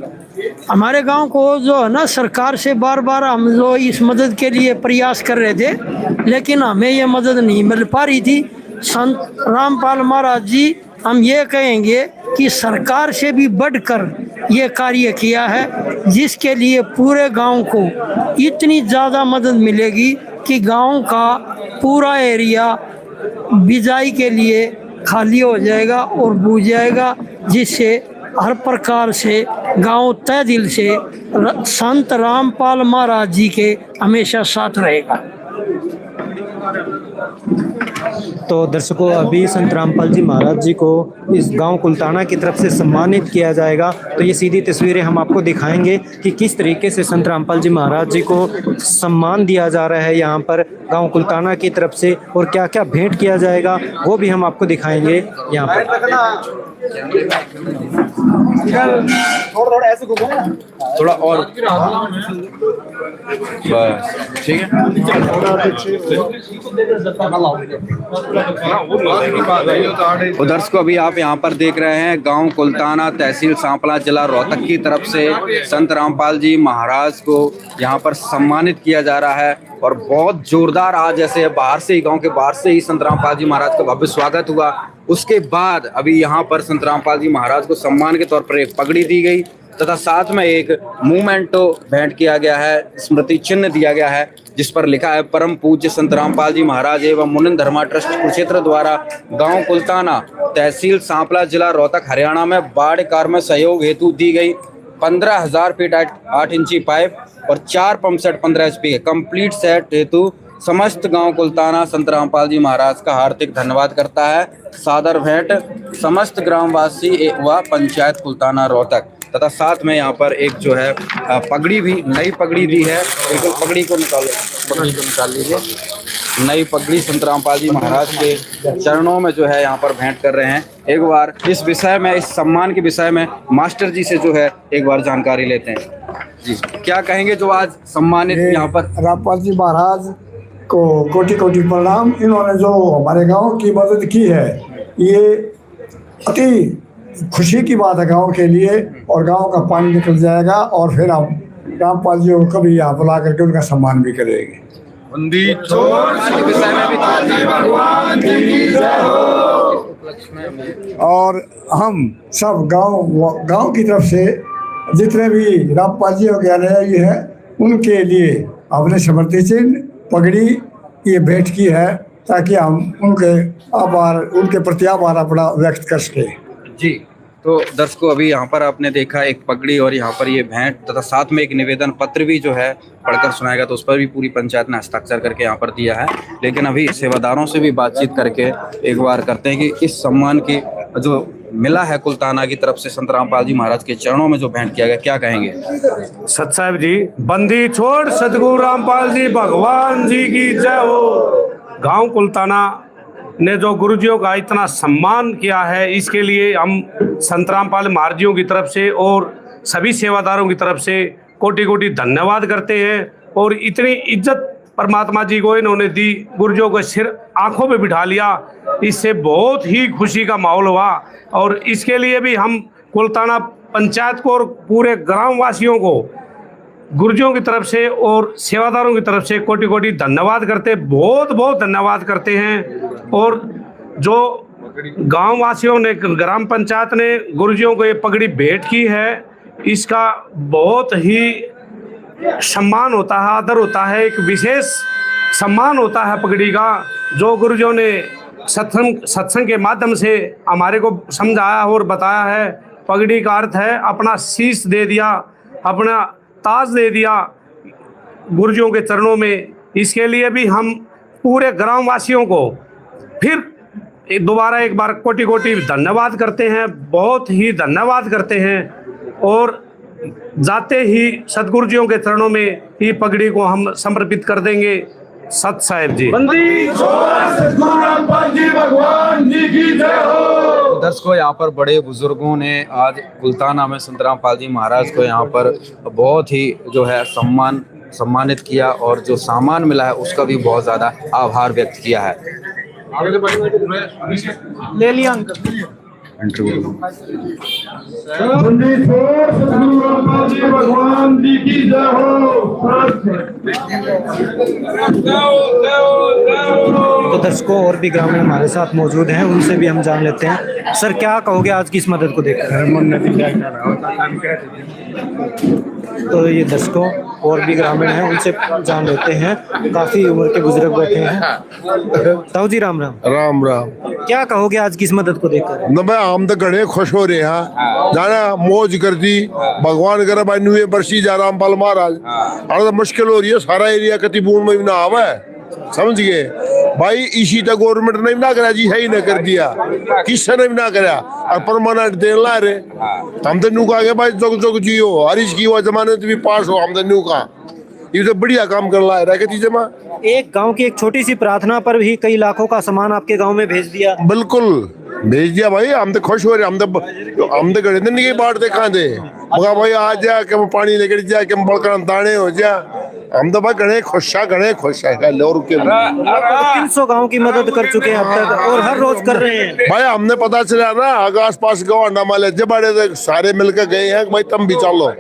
हमारे गांव को जो है ना, सरकार से बार बार हम जो इस मदद के लिए प्रयास कर रहे थे, लेकिन हमें ये मदद नहीं मिल पा रही थी। संत रामपाल महाराज जी, हम ये कहेंगे कि सरकार से भी बढ़कर ये कार्य किया है, जिसके लिए पूरे गांव को इतनी ज़्यादा मदद मिलेगी कि गांव का पूरा एरिया बिजाई के लिए खाली हो जाएगा और बूझ जाएगा, जिससे हर प्रकार से गांव तय दिल से संत रामपाल महाराज जी के हमेशा साथ रहेगा।
तो दर्शकों, अभी संत रामपाल जी महाराज जी को इस गांव कुलताना की तरफ से सम्मानित किया जाएगा। तो ये सीधी तस्वीरें हम आपको दिखाएंगे कि किस तरीके से संत रामपाल जी महाराज जी को सम्मान दिया जा रहा है यहाँ पर गांव कुलताना की तरफ से, और क्या क्या भेंट किया जाएगा वो भी हम आपको दिखाएंगे यहाँ पर।
थोड़ा और बस, ठीक है। दर्शकों, अभी आप यहाँ पर देख रहे हैं गांव कुलताना, तहसील सांपला, जिला रोहतक की तरफ से संत रामपाल जी महाराज को यहाँ पर सम्मानित किया जा रहा है, और बहुत जोरदार आज ऐसे बाहर से ही, गांव के बाहर से ही संत रामपाल जी महाराज का भव्य स्वागत हुआ। उसके बाद अभी यहाँ पर संत रामपाल जी महाराज को सम्मान के तौर पर एक पगड़ी दी गई तथा साथ में एक मूवमेंटो भेंट किया गया है, स्मृति चिन्ह दिया गया है जिस पर लिखा है परम पूज्य संत रामपाल जी महाराज एवं मुनिन धर्मा ट्रस्ट कुरुक्षेत्र द्वारा गांव कुलताना, तहसील सांपला, जिला रोहतक, हरियाणा में बाढ़ कार्य में सहयोग हेतु दी गई 15,000 फीट 8 इंची पाइप और 4 पंप सेट 15 HP के कंप्लीट सेट हेतु समस्त गांव कुलताना संत रामपाल जी महाराज का हार्दिक धन्यवाद करता है। सादर भेंट समस्त ग्रामवासी व पंचायत कुलताना रोहतक। तथा साथ में यहाँ पर एक जो है पगड़ी भी, नई पगड़ी दी है। बिल्कुल पगड़ी को निकाल लीजिए। नई पगड़ी संत रामपाल जी महाराज के चरणों में जो है यहाँ पर भेंट कर रहे हैं। एक बार इस विषय में, इस सम्मान के विषय में मास्टर जी से जो है एक बार जानकारी लेते हैं। जी क्या कहेंगे जो आज सम्मानित यहाँ पर
रामपाल जी महाराज को कोटि कोटि प्रणाम। इन्होंने जो हमारे गांव की मदद की है ये अति खुशी की बात है गांव के लिए, और गांव का पानी निकल जाएगा और फिर हम रामपाल जी को कभी यहाँ बुला करके उनका सम्मान भी करेंगे। और हम सब गांव की तरफ से जितने भी रामपाल जी के अनुयायी हैं उनके लिए अपने समृति चिन्ह पगड़ी ये भेंट की है ताकि हम उनके प्रति आभार अपना व्यक्त कर सके।
जी तो दर्शकों अभी यहाँ पर आपने देखा एक पगड़ी और यहाँ पर ये भेंट तथा साथ में एक निवेदन पत्र भी जो है पढ़कर सुनाएगा, तो उस पर भी पूरी पंचायत ने हस्ताक्षर करके यहाँ पर दिया है। लेकिन अभी सेवादारों से भी बातचीत करके एक बार करते हैं कि इस सम्मान की जो मिला है कुलताना की तरफ से संत रामपाल जी महाराज के चरणों में जो भेंट किया गया, क्या कहेंगे?
सत साहब जी, बंदी छोड़ सतगुरु रामपाल जी भगवान जी की जय हो। गांव कुलताना ने जो गुरुजियों का इतना सम्मान किया है इसके लिए हम संत रामपाल महाराज जी की तरफ से और सभी सेवादारों की तरफ से कोटि कोटि धन्यवाद करते हैं। और इतनी इज्जत परमात्मा जी को इन्होंने दी, गुरुजियों को सिर आंखों पे बिठा लिया, इससे बहुत ही खुशी का माहौल हुआ। और इसके लिए भी हम कुलताना पंचायत को और पूरे ग्रामवासियों को गुरुजियों की तरफ से और सेवादारों की तरफ से कोटि कोटि धन्यवाद करते, बहुत बहुत धन्यवाद करते हैं। और जो गांव वासियों ने, ग्राम पंचायत ने गुरुजियों को ये पगड़ी भेंट की है, इसका बहुत ही सम्मान होता है, आदर होता है, एक विशेष सम्मान होता है पगड़ी का, जो गुरुजियों ने सत्संग के माध्यम से हमारे को समझाया और बताया है। पगड़ी का अर्थ है अपना शीश दे दिया, अपना ताज दे दिया गुरुजियों के चरणों में। इसके लिए भी हम पूरे ग्रामवासियों को फिर दोबारा एक बार कोटि कोटि धन्यवाद करते हैं, बहुत ही धन्यवाद करते हैं। और जाते ही सतगुरुजियों के चरणों में ये पगड़ी को हम समर्पित कर देंगे। सत साहेब जी,
दर्शकों यहाँ पर बड़े बुजुर्गों ने आज कुलताना में संत रामपाल जी महाराज को यहाँ पर बहुत ही जो है सम्मानित किया और जो सामान मिला है उसका भी बहुत ज्यादा आभार व्यक्त किया है।
ले लिया
भगवान जी की जय हो।
तो दर्शकों और भी ग्रामीण हमारे साथ मौजूद हैं, उनसे भी हम जान लेते हैं। सर क्या कहोगे आज की इस मदद को देखकर? तो ये दर्शकों और भी ग्रामीण हैं, उनसे जान लेते हैं। काफी उम्र के बुजुर्ग बैठे हैं। ताऊ जी राम राम।
राम राम।
क्या कहोगे आज की इस मदद को देखकर?
न भाई हम तो घने खुश हो रहे हैं, जाना मौज कर दी, भगवान करे भाई नुए बरसी जा रामपाल महाराज। तो मुश्किल हो रही है, सारा एरिया कति बूंद में ना आवा है, समझ गए भाई। इसी तक गवर्नमेंट ने ना करा जी, है ही ना कर दिया, किसी ने भी ना करा और परमानेंट देन ला रहे। हम तो न्यू कहा भाई जोग जोग जियो, हरीश की हुआ जमाने भी पास हो, हम तो न्यू का ये तो बढ़िया काम कर रहा है। कहती जमा
एक गांव की एक छोटी सी प्रार्थना पर भी कई लाखों का सामान आपके गांव में भेज दिया।
बिल्कुल भेज दिया भाई, हम तो खुश हो रहे। हम तो गए थे नहीं बाढ़ देखा दे मगा भाई आ जा के पानी लेकर जा के बड़का दाने हो जा। हम तो भाई गणे खुश है और
300 गांव की मदद कर चुके हैं अब तक और हर रोज कर रहे हैं।
भाई हमने पता चला ना आस पास गाँव अंडा माले जब बड़े सारे मिलकर गए हैं भाई तुम भी चलो,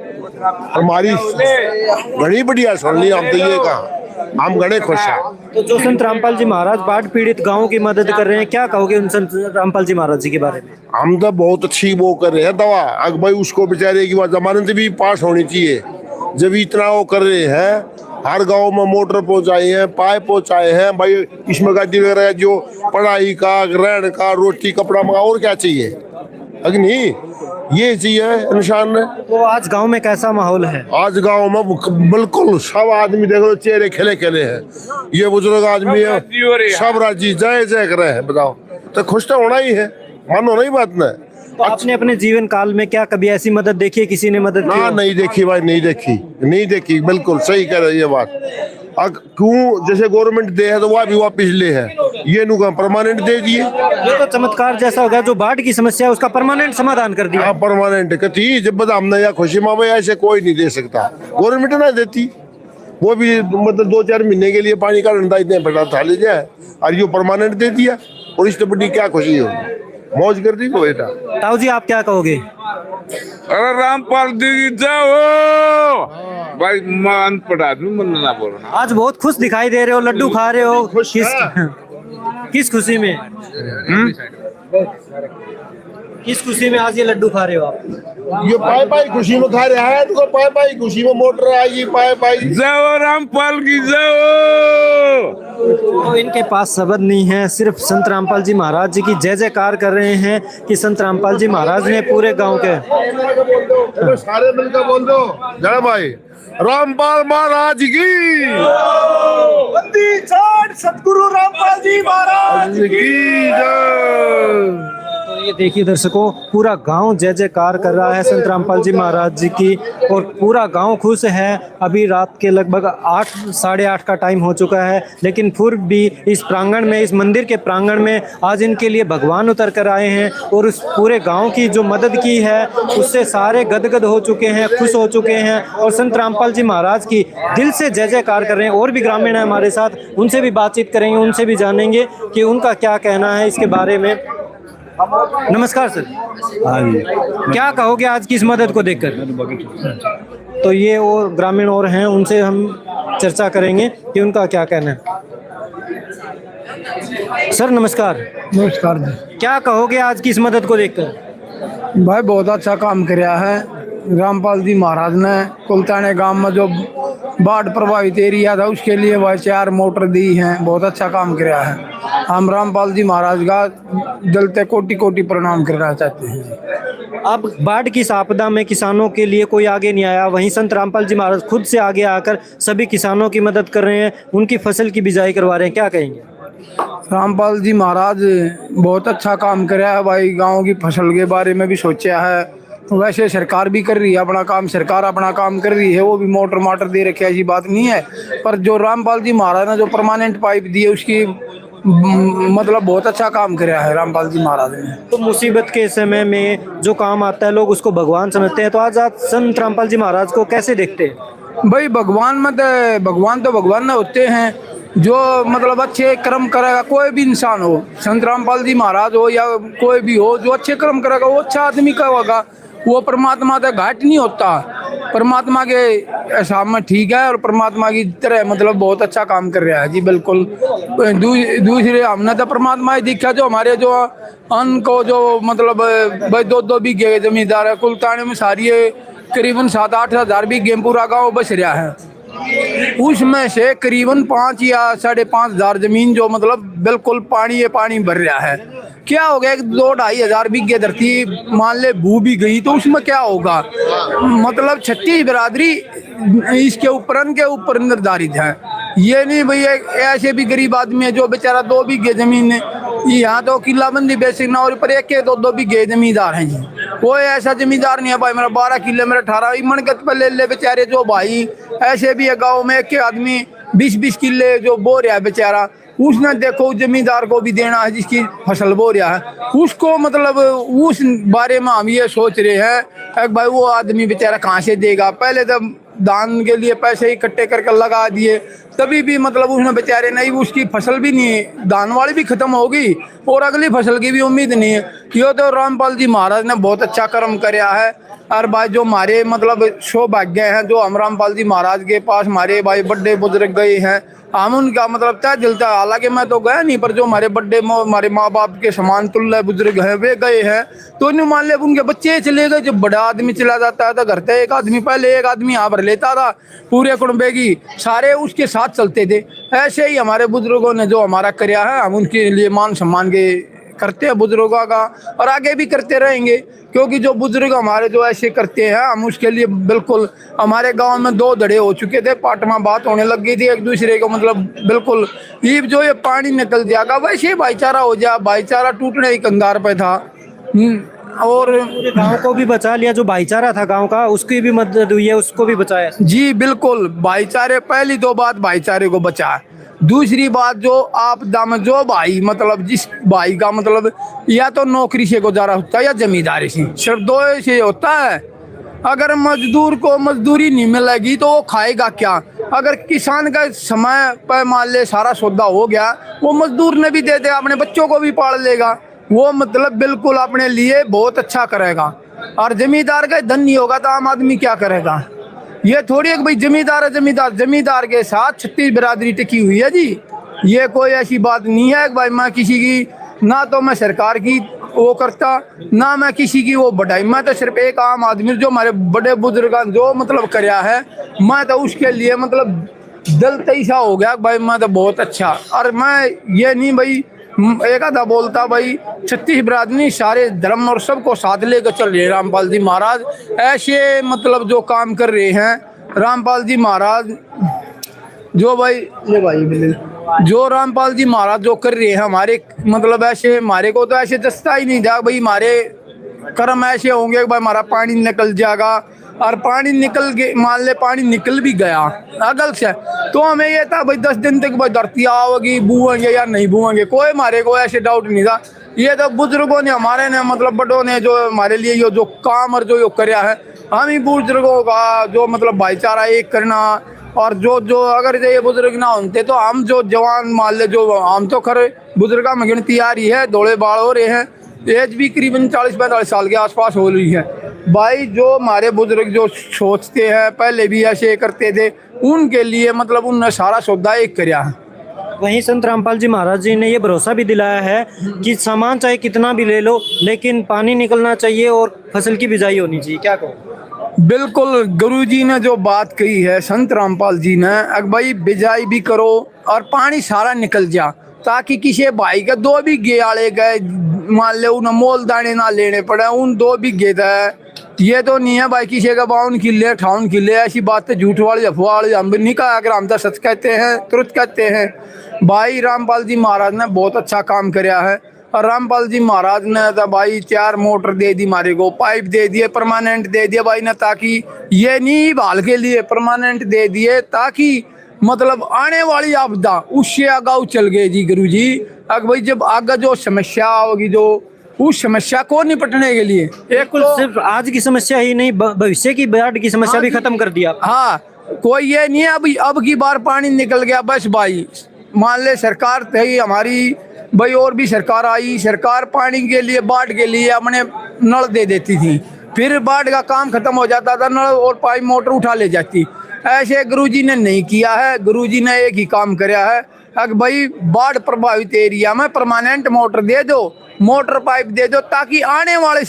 हमारी बड़ी बढ़िया सुन ली हम तो ये कहा हम घने खुश हैं।
तो जो संत रामपाल जी महाराज बाढ़ पीड़ित गाँव की मदद कर रहे हैं, क्या कहोगे उन संत रामपाल जी महाराज जी के बारे में?
हम तो बहुत अच्छी वो कर रहे हैं दवा। अगर भाई उसको बेचारे की बात जमानत भी पास होनी चाहिए। जब इतना वो कर रहे हैं, हर गांव में मोटर पहुंचाए हैं, पाइप पहुंचाए हैं भाई, इसमें गाड़ी वगैरह जो पढ़ाई का, रहने का, रोटी कपड़ा मंगा, और क्या चाहिए? अगर नहीं ये चाहिए इंसान ने।
तो आज गांव में कैसा माहौल है?
आज गांव में बिल्कुल सब आदमी देखो चेहरे खिले खिले हैं। ये बुजुर्ग आदमी है, सब राजी जय जय कर रहे हैं। बताओ तो खुश तो होना ही है, मानो नहीं बात ना।
तो आपने अपने जीवन काल में क्या कभी ऐसी मदद देखी है, किसी ने मदद की?
ना नहीं देखी भाई, नहीं देखी। बिल्कुल सही कह रहे ये बात। क्यों जैसे गवर्नमेंट दे है तो वह भी वापिस ले है, ये नु परमानेंट दे दिए।
ये तो चमत्कार जैसा होगा, जो बाढ़ की समस्या है उसका परमानेंट समाधान कर दिया।
परमानेंट कथी जब बता हमने या खुशी माँ भाई ऐसे कोई नहीं दे सकता, गवर्नमेंट ना देती। वो भी मतलब 2-4 महीने के लिए पानी का डंडा इतने बड़ा था ले जाए, और ये परमानेंट दे दिया। और इससे बड़ी क्या खुशी हो, मौज कर दी बेटा।
ताऊ जी आप क्या कहोगे?
अरे रामपाल जी जाओ भाई, मान पड़ा मन ना बोलना।
आज बहुत खुश दिखाई दे रहे हो, लड्डू खा रहे हो, किस खुशी में? किस खुशी में आज ये लड्डू खा रहे हो आप?
ये पाई खुशी में खा रहे हैं, तो पाई खुशी में मोटर आई, पाई
जाओ रामपाल की जाओ।
तो इनके पास शब्द नहीं है, सिर्फ संत रामपाल जी महाराज जी की जय जयकार कर रहे हैं कि संत रामपाल जी महाराज ने पूरे गांव के
सारे मिलकर बोल दो जय भाई रामपाल महाराज की
बंदी छाड़ सतगुरु रामपाल जी महाराज की
जय।
तो ये देखिए दर्शकों, पूरा गांव जय जयकार कर रहा है संत रामपाल जी महाराज जी की, और पूरा गांव खुश है। अभी रात के लगभग 8 साढ़े 8 का टाइम हो चुका है, लेकिन फिर भी इस प्रांगण में, इस मंदिर के प्रांगण में आज इनके लिए भगवान उतर कर आए हैं, और उस पूरे गांव की जो मदद की है उससे सारे गदगद हो चुके हैं, खुश हो चुके हैं, और संत रामपाल जी महाराज की दिल से जय जयकार कर रहे हैं। और भी ग्रामीण है हमारे साथ, उनसे भी बातचीत करेंगे, उनसे भी जानेंगे कि उनका क्या कहना है इसके बारे में। नमस्कार सर।
हाँ जी।
क्या कहोगे आज की इस मदद को देखकर? तो ये और ग्रामीण और हैं, उनसे हम चर्चा करेंगे कि उनका क्या कहना है। सर नमस्कार।
नमस्कार जी।
क्या कहोगे आज की इस मदद को देखकर?
भाई बहुत अच्छा काम किया है रामपाल जी महाराज ने। कुलताने गांव में जो बाढ़ प्रभावित एरिया था उसके लिए भाई 4 मोटर दी हैं, बहुत अच्छा काम किया है। हम रामपाल जी महाराज का दिल से कोटि कोटि प्रणाम करना चाहते हैं।
अब बाढ़ की इस आपदा में किसानों के लिए कोई आगे नहीं आया, वहीं संत रामपाल जी महाराज खुद से आगे आकर सभी किसानों की मदद कर रहे हैं, उनकी फसल की बिजाई करवा रहे हैं, क्या कहेंगे?
रामपाल जी महाराज बहुत अच्छा काम कराया है भाई, गांव की फसल के बारे में भी सोचा है। वैसे सरकार भी कर रही है अपना काम, सरकार अपना काम कर रही है, वो भी मोटर माटर दे रखे, ऐसी बात नहीं है। पर जो रामपाल जी महाराज ने जो परमानेंट पाइप दी है उसकी मतलब बहुत अच्छा काम कराया है रामपाल जी महाराज ने।
तो मुसीबत के समय में जो काम आता है लोग उसको भगवान समझते हैं, तो आज आप संत रामपाल जी महाराज को कैसे देखते हैं?
भाई भगवान में तो भगवान होते हैं, जो मतलब अच्छे कर्म करेगा, कोई भी इंसान हो, संत रामपाल जी महाराज हो या कोई भी हो, जो अच्छे कर्म करेगा वो अच्छा आदमी का होगा, वो परमात्मा तक घाट नहीं होता। परमात्मा के हिसाब में ठीक है, और परमात्मा की तरह मतलब बहुत अच्छा काम कर रहा है जी। बिल्कुल दूसरे हमने तो परमात्मा ही दिखा, जो हमारे जो अन्न को जो मतलब भाई 2-2 बीघे जमींदार है कुलताने में, सारी करीबन 7-8 हज़ार बीघे पूरा गाँव बस रहा है, उसमें से करीबन 5 या 5.5 हज़ार जमीन जो मतलब बिल्कुल पानी भर रहा है। क्या हो गया, 2-2.5 हज़ार बीघे धरती मान ले भू भी गई तो उसमें क्या होगा? मतलब 36 बिरादरी इसके ऊपर निर्धारित है। ये नहीं भैया ऐसे भी गरीब आदमी है जो बेचारा 2 बीघे जमीन है, यहाँ तो किलाबंदी बेसिक ना, और ऊपर 1-2 बीघे जमींदार हैं जी। कोई ऐसा जमींदार नहीं है भाई मेरा 12 किले मेरा 18 मनगत पे ले बेचारे जो भाई ऐसे भी है गाँव में, एक आदमी 20-20 किले जो बो रहा है बेचारा, उसने देखो जमींदार को भी देना है जिसकी फसल बो रहा है उसको, मतलब उस बारे में हम ये सोच रहे हैं कि भाई वो आदमी बेचारा कहाँ से देगा। पहले तो
दान के लिए पैसे इकट्ठे करके लगा दिए, तभी भी मतलब उसने बेचारे नहीं, उसकी फसल भी नहीं है, दान वाली भी खत्म होगी और अगली फसल की भी उम्मीद नहीं है। यो तो रामपाल जी महाराज ने बहुत अच्छा कर्म कराया है। और भाई जो हमारे मतलब सौभाग्य हैं, जो हम रामपाल जी महाराज के पास हमारे भाई बड़े बुजुर्ग गए हैं, हम उनका मतलब तय दिलता, हालांकि मैं तो गया नहीं, पर जो हमारे बड़े हमारे माँ बाप के समान तुल्य बुजुर्ग हैं वे गए हैं, तो नहीं मान ले उनके बच्चे चले गए। जब बड़ा आदमी चला जाता है तो घर से एक आदमी, पहले एक आदमी यहाँ भर लेता था पूरे कुटुंबे की, सारे उसके साथ चलते थे। ऐसे ही हमारे बुजुर्गों ने जो हमारा कराया है, हम उनके लिए मान सम्मान के करते हैं बुजुर्गों का, और आगे भी करते रहेंगे, क्योंकि जो बुजुर्ग हमारे जो ऐसे करते हैं, हम उसके लिए बिल्कुल। हमारे गांव में 2 धड़े हो चुके थे, पाट में बात होने लग गई थी एक दूसरे को, मतलब बिल्कुल ये जो ये पानी निकल जाएगा वैसे भाईचारा हो जाए, भाईचारा टूटने की कंगार पे था। और
गांव को भी बचा लिया, जो भाईचारा था गांव का उसकी भी मदद हुई है, उसको भी बचाया।
जी बिल्कुल, भाईचारे पहली 2 बात भाईचारे को बचा। दूसरी बात जो आपदा में जो भाई मतलब जिस भाई का मतलब या तो नौकरी से गुजारा होता है या जमींदारी से, सिर्फ 2 से होता है। अगर मजदूर को मजदूरी नहीं मिलेगी तो वो खाएगा क्या? अगर किसान का समय पर मान ले सारा सौदा हो गया, वो मजदूर ने भी दे दे, अपने बच्चों को भी पाल लेगा, वो मतलब बिल्कुल अपने लिए बहुत अच्छा करेगा। और जमींदार का धन नहीं होगा तो आम आदमी क्या करेगा? ये थोड़ी है कि भाई जमींदार है, जमींदार के साथ 36 बिरादरी टिकी हुई है जी। ये कोई ऐसी बात नहीं है कि भाई मैं किसी की, ना तो मैं सरकार की वो करता, ना मैं किसी की वो बढ़ाई, मैं तो सिर्फ एक आम आदमी जो हमारे बड़े बुजुर्ग जो मतलब कराया है, मैं तो उसके लिए मतलब दिल तैसा हो गया भाई, मैं तो बहुत अच्छा। और मैं ये नहीं भाई एक आधा बोलता भाई, 36 बिरादरी सारे धर्म और सबको साथ लेकर चल रहे हैं रामपाल जी महाराज। ऐसे मतलब जो काम कर रहे हैं रामपाल जी महाराज, जो भाई ये भाई जो रामपाल जी महाराज जो कर रहे हैं हमारे मतलब ऐसे, हमारे को तो ऐसे दस्ता ही नहीं था भाई, हमारे कर्म ऐसे होंगे कि भाई हमारा पानी निकल जाएगा, और पानी निकल के मान ले पानी निकल भी गया अगल से, तो हमें ये था भाई 10 दिन तक भाई धरती आओगी, बूएंगे या नहीं बूएंगे, कोई हमारे को ऐसे डाउट नहीं था। ये तो बुजुर्गों ने हमारे ने मतलब बड़ों ने जो हमारे लिए ये जो काम और जो कराया है, हम ही बुजुर्गों का जो मतलब भाईचारा एक करना, और जो अगर ये बुजुर्ग ना होते तो हम जो जवान मान ले, जो हम तो खरे बुजुर्ग में गिनती आ रही है, दौड़े बाढ़ हो रहे हैं, एज भी करीबन 40-45 साल के आसपास हो रही है भाई। जो हमारे बुजुर्ग जो सोचते हैं, पहले भी ऐसे करते थे, उनके लिए मतलब उनने सारा सौदा एक कराया है।
वहीं संत रामपाल जी महाराज जी ने ये भरोसा भी दिलाया है कि सामान चाहे कितना भी ले लो, लेकिन पानी निकलना चाहिए और फसल की बिजाई होनी चाहिए। क्या कहो?
बिल्कुल, गुरुजी ने जो बात कही है संत रामपाल जी ने, अगर भाई बिजाई भी करो और पानी सारा निकल जा, ताकि किसी भाई के 2 बीघे आले गए मान ले उन्हें मोल दाने ना लेने पड़े, उन 2 बीघे है। ये तो नहीं है भाई किसी का 52 किले 58 किले, ऐसी बात है झूठ वाली अफवाह वाली हम नहीं कहा, अगर हम तो सच कहते हैं, तुरंत कहते हैं। भाई रामपाल जी महाराज ने बहुत अच्छा काम कराया है, और रामपाल जी महाराज ने तो भाई 4 मोटर दे दी हमारे को, पाइप दे दिए, परमानेंट दे दिए भाई ने, ताकि ये नहीं भाल के लिए परमानेंट दे दिए, ताकि मतलब आने वाली आपदा उससे आगाऊ चल गए जी गुरु जी। अगर भाई जब आगे जो समस्या होगी, जो उस समस्या को निपटने के लिए एक तो
सिर्फ आज की समस्या ही नहीं, भविष्य की बाढ़ की समस्या भी खत्म कर दिया।
हाँ, कोई ये नहीं है अब की बार पानी निकल गया बस भाई, मान ले सरकार थी हमारी भाई, और भी सरकार आई, सरकार पानी के लिए बाढ़ के लिए अपने नल दे देती थी, फिर बाढ़ का काम खत्म हो जाता था, नल और पाइप मोटर उठा ले जाती। ऐसे गुरुजी ने नहीं किया है, गुरुजी ने एक ही काम कराया है, अगर भाई बाढ़ प्रभावित एरिया में परमानेंट मोटर दे दो, मोटर पाइप दे दो, ताकि आने वाले